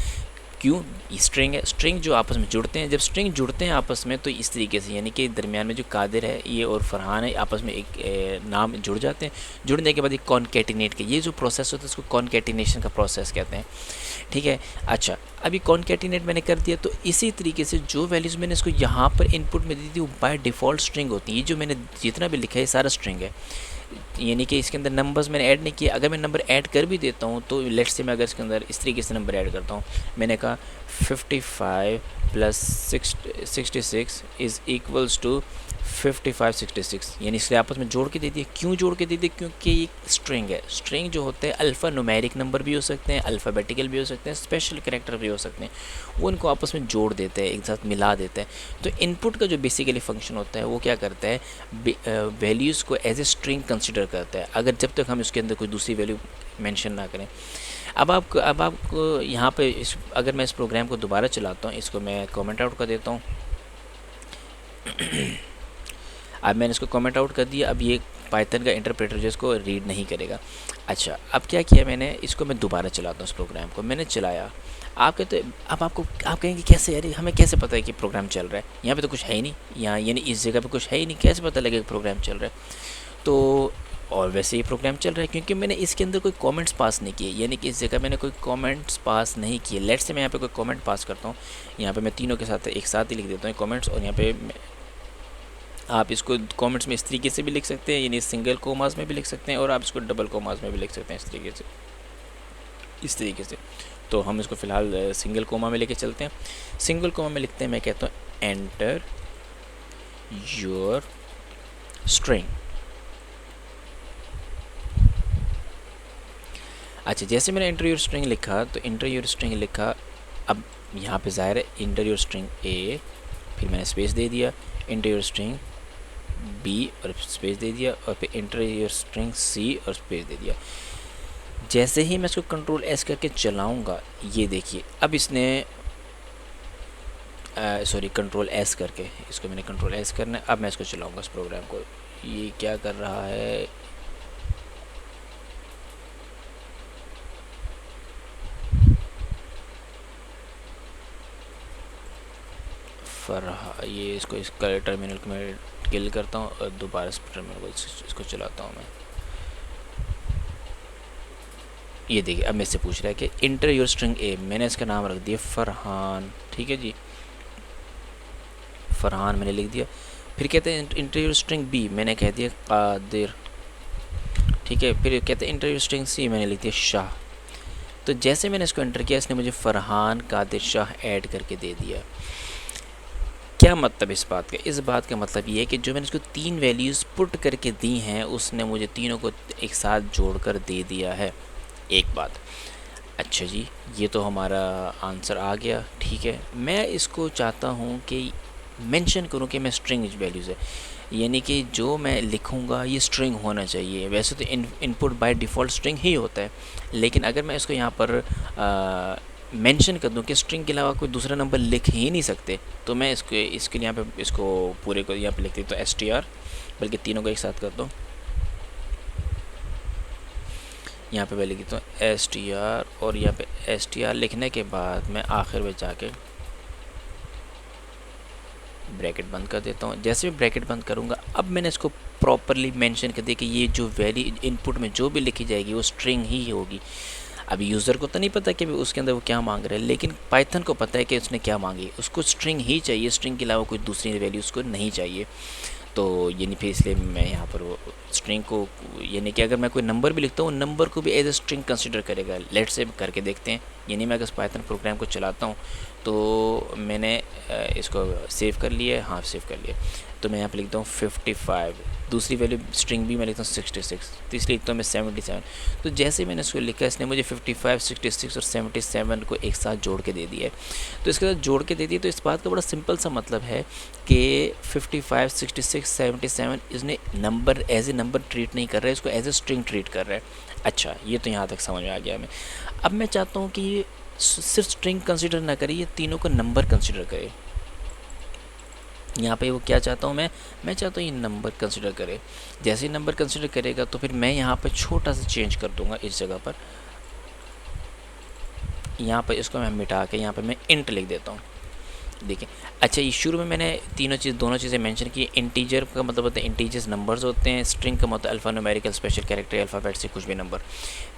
क्यों? स्ट्रिंग है, स्ट्रिंग जो आपस में जुड़ते हैं, जब स्ट्रिंग जुड़ते हैं आपस में तो इस तरीके से, यानी कि दरमियान में जो कादिर है ये और फ़रहान है आपस में एक नाम जुड़ जाते हैं। जुड़ने के बाद एक कॉनकैटिनेट के ये जो प्रोसेस होता है उसको कॉनकैटिनेशन का प्रोसेस कहते हैं, ठीक है। अच्छा, अभी कॉनकैटिनेट मैंने कर दिया तो इसी तरीके से जो वैल्यूज़ मैंने इसको यहाँ पर इनपुट में दी थी वो बाय डिफ़ॉल्ट स्ट्रिंग होती है। ये जो मैंने जितना भी लिखा है सारा स्ट्रिंग है, यानी कि इसके अंदर नंबर्स मैंने ऐड नहीं किए। अगर मैं नंबर ऐड कर भी देता हूँ तो लेट्स से मैं अगर इसके अंदर इस तरीके से नंबर ऐड करता हूँ, मैंने कहा 55 प्लस 66 इज़ इक्वल्स टू 55 66, यानी इसलिए आपस में जोड़ के दे दिए। क्यों जोड़ के दे दिए? क्योंकि ये स्ट्रिंग है। स्ट्रिंग जो होते हैं अल्फ़ा न्यूमेरिक नंबर भी हो सकते हैं, अल्फ़ाबेटिकल भी हो सकते हैं, स्पेशल कैरेक्टर भी हो सकते हैं, वो इनको आपस में जोड़ देते हैं, एक साथ मिला देते हैं। तो इनपुट का जो बेसिकली फंक्शन होता है वो क्या करता है, वैल्यूज़ को एज ए स्ट्रिंग कंसिडर करता है, अगर जब तक हम इसके अंदर कोई दूसरी वैल्यू मेंशन ना करें। अब आपको यहाँ पे अगर मैं इस प्रोग्राम को दोबारा चलाता हूँ, इसको मैं कमेंट आउट कर देता हूँ। अब मैंने इसको कमेंट आउट कर दिया। अब ये पाइथन का इंटरप्रेटर जो इसको रीड नहीं करेगा। अच्छा, अब क्या किया मैंने, इसको मैं दोबारा चलाता हूँ इस प्रोग्राम को। मैंने चलाया, आप कहते अब आप कहेंगे कैसे यार, हमें कैसे पता है कि प्रोग्राम चल रहा है, यहाँ पे तो कुछ है ही नहीं, यहाँ यानी इस जगह पे कुछ है ही नहीं, कैसे पता लगेगा प्रोग्राम चल रहा है। तो और वैसे ही प्रोग्राम चल रहा है क्योंकि मैंने इसके अंदर कोई कमेंट्स पास नहीं किए, यानी कि इस जगह मैंने कोई कमेंट्स पास नहीं किए। लेट्स से मैं यहाँ पे कोई कमेंट पास करता हूँ, यहाँ पे मैं तीनों के साथ एक साथ ही लिख देता हूँ कमेंट्स, और यहाँ पे आप इसको कमेंट्स में इस तरीके से भी लिख सकते हैं, यानी सिंगल कोमास में भी लिख सकते हैं, और आप इसको डबल कोमास में भी लिख सकते हैं इस तरीके से। तो हम इसको फ़िलहाल सिंगल कोमा में लेके चलते हैं। सिंगल कोमा में लिखते हैं, मैं कहता हूँ एंटर योर स्ट्रिंग। अच्छा, जैसे मैंने एंटर योर स्ट्रिंग लिखा तो एंटर योर स्ट्रिंग लिखा, अब यहाँ पे ज़ाहिर है एंटर योर स्ट्रिंग ए, फिर मैंने स्पेस दे दिया, एंटर योर स्ट्रिंग बी और स्पेस दे दिया, और फिर एंटर योर स्ट्रिंग सी और स्पेस दे दिया। जैसे ही मैं इसको कंट्रोल एस करके चलाऊंगा, ये देखिए अब इसने सॉरी कंट्रोल एस करके, इसको मैंने कंट्रोल एस करना है। अब मैं इसको चलाऊँगा इस प्रोग्राम को। ये क्या कर रहा है, ये इसको इसका टर्मिनल को मैं किल करता हूँ और दोबारा इस टर्मिनल को इसको चलाता हूँ मैं। ये देखिए अब मेरे से पूछ रहा है कि इंटर योर स्ट्रिंग ए, मैंने इसका नाम रख दिया फरहान, ठीक है जी, फरहान मैंने लिख दिया। फिर कहते हैं इंटर योर स्ट्रिंग बी, मैंने कह दिया कादिर, ठीक है। फिर कहते हैं इंटर योर स्ट्रिंग सी, मैंने लिख दिया शाह। तो जैसे मैंने इसको एंटर किया, इसने मुझे फरहान कादिर शाह ऐड करके दे दिया। क्या मतलब इस बात का, इस बात का मतलब ये है कि जो मैंने इसको 3 वैल्यूज़ पुट करके दी हैं, उसने मुझे तीनों को एक साथ जोड़कर दे दिया है। एक बात, अच्छा जी, ये तो हमारा आंसर आ गया, ठीक है। मैं इसको चाहता हूँ कि मेंशन करूँ कि मैं स्ट्रिंग वैल्यूज़ है, यानी कि जो मैं लिखूँगा ये स्ट्रिंग होना चाहिए। वैसे तो इनपुट बाय डिफ़ॉल्ट स्ट्रिंग ही होता है, लेकिन अगर मैं इसको यहाँ पर मेंशन कर दूं कि स्ट्रिंग के अलावा कोई दूसरा नंबर लिख ही नहीं सकते, तो मैं इसके लिए यहाँ पे इसको पूरे को यहाँ पे लिख देता हूँ str, बल्कि तीनों को एक साथ करता हूँ। यहाँ पे मैं लिख देता हूँ str, और यहाँ पे str लिखने के बाद मैं आखिर में जाके ब्रैकेट बंद कर देता हूँ। जैसे भी ब्रैकेट बंद करूँगा, अब मैंने इसको प्रॉपरली मेंशन कर दिया कि ये जो वैल्यू इनपुट में जो भी लिखी जाएगी वो स्ट्रिंग ही होगी। अब यूज़र को तो नहीं पता कि उसके अंदर वो क्या मांग रहा है, लेकिन पाइथन को पता है कि उसने क्या मांगी, उसको स्ट्रिंग ही चाहिए, स्ट्रिंग के अलावा कोई दूसरी वैल्यू उसको नहीं चाहिए। तो यानी फिर इसलिए मैं यहाँ पर वो स्ट्रिंग को, यानी कि अगर मैं कोई नंबर भी लिखता हूँ, नंबर को भी एज ए स्ट्रिंग कंसिडर करेगा। लेट से करके देखते हैं, यानी मैं अगर पाइथन प्रोग्राम को चलाता हूँ, तो मैंने इसको सेव कर लिया, हाँ सेव कर लिया। तो मैं यहाँ पे लिखता हूँ 55, दूसरी वैल्यू स्ट्रिंग भी मैं लिखता हूँ 66, तीसरी लिखता हूँ मैं 77। तो जैसे मैंने इसको लिखा, इसने मुझे 55, 66 और 77 को एक साथ जोड़ के दे दिया है। तो इसके साथ जोड़ के दे दिया, तो इस बात का बड़ा सिंपल सा मतलब है कि 55, 66, 77 इसने number as a number treat नहीं कर रहा है, इसको एज ए स्ट्रिंग ट्रीट कर रहा है। अच्छा, ये तो यहाँ तक समझ में आ गया हमें। अब मैं चाहता हूँ कि ये सिर्फ स्ट्रिंग कंसिडर ना करे, ये तीनों को नंबर कंसिडर करे। यहाँ पे वो क्या चाहता हूँ मैं चाहता हूँ ये नंबर कंसिडर करे। जैसे ही नंबर कंसिडर करेगा, तो फिर मैं यहाँ पे छोटा सा चेंज कर दूंगा इस जगह पर। यहाँ पर इसको मैं मिटा के यहाँ पर मैं इंट लिख देता हूँ। देखिए, अच्छा, ये शुरू में मैंने दोनों चीज़ें मेंशन की। इंटीजर का मतलब होता है इंटीजर्स नंबर्स होते हैं, स्ट्रिंग का मतलब alpha numerical special character alphabet से कुछ भी नंबर,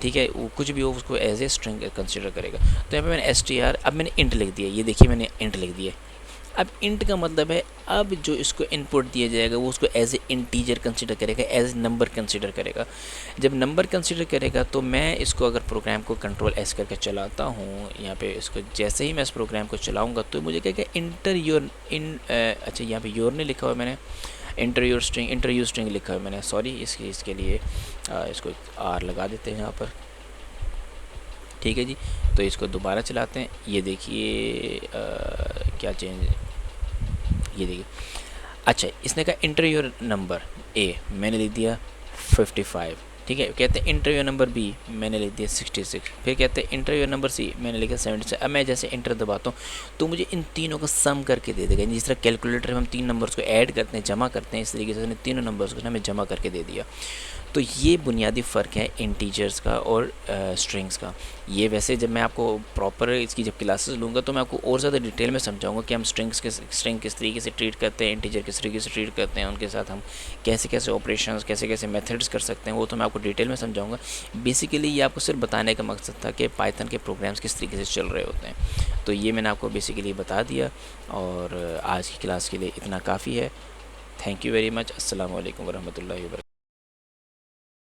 ठीक है, वो कुछ भी हो उसको एज ए स्ट्रिंग कंसिडर करेगा। तो यहाँ पे मैंने str, अब मैंने इंट लिख दिया, ये देखिए मैंने इंट लिख दिया। अब इंट का मतलब है अब जो इसको इनपुट दिया जाएगा वो उसको एज ए इंटीजर कंसिडर करेगा, एज ए नंबर कंसिडर करेगा। जब नंबर कंसिडर करेगा, तो मैं इसको अगर प्रोग्राम को कंट्रोल एस करके चलाता हूँ, यहाँ पे इसको जैसे ही मैं इस प्रोग्राम को चलाऊँगा, तो मुझे कहेगा इंटर योर अच्छा, यहाँ पे योर नहीं लिखा हुआ मैंने, इंटर योर स्ट्रिंग लिखा हुआ मैंने, सॉरी, इसके लिए इसको आर लगा देते हैं यहाँ पर, ठीक है जी। तो इसको दोबारा चलाते हैं, ये देखिए क्या चेंज, ये देखिए। अच्छा, इसने कहा इंटर योर नंबर ए, मैंने लिख दिया 55, ठीक है। कहते हैं इंटर योर नंबर बी, मैंने लिख दिया 66। फिर कहते हैं इंटर योर नंबर सी, मैंने लिखा 76। अब मैं जैसे इंटर दबाता हूँ, तो मुझे इन तीनों का सम करके दे देगा। जिस तरह कैलकुलेटर में हम 3 नंबर्स को ऐड करते हैं, जमा करते हैं, इस तरीके से उसने तीनों नंबर्स को हमें जमा करके दे दिया। तो ये बुनियादी फ़र्क है इंटीजर्स का और स्ट्रिंग्स का। ये वैसे जब मैं आपको प्रॉपर इसकी जब क्लासेस लूँगा, तो मैं आपको और ज़्यादा डिटेल में समझाऊंगा कि हम स्ट्रिंग किस तरीके से ट्रीट करते हैं, इंटीजर किस तरीके से ट्रीट करते हैं, उनके साथ हम कैसे कैसे ऑपरेशंस, कैसे कैसे मेथड्स कर सकते हैं, वो तो मैं आपको डिटेल में समझाऊंगा। बेसिकली ये आपको सिर्फ बताने का मकसद था कि पाइथन के प्रोग्राम्स किस तरीके से चल रहे होते हैं। तो ये मैंने आपको बेसिकली बता दिया, और आज की क्लास के लिए इतना काफ़ी है। Thank you very much. अस्सलाम वालेकुम वरहमतुल्लाहि वबरकातुहू।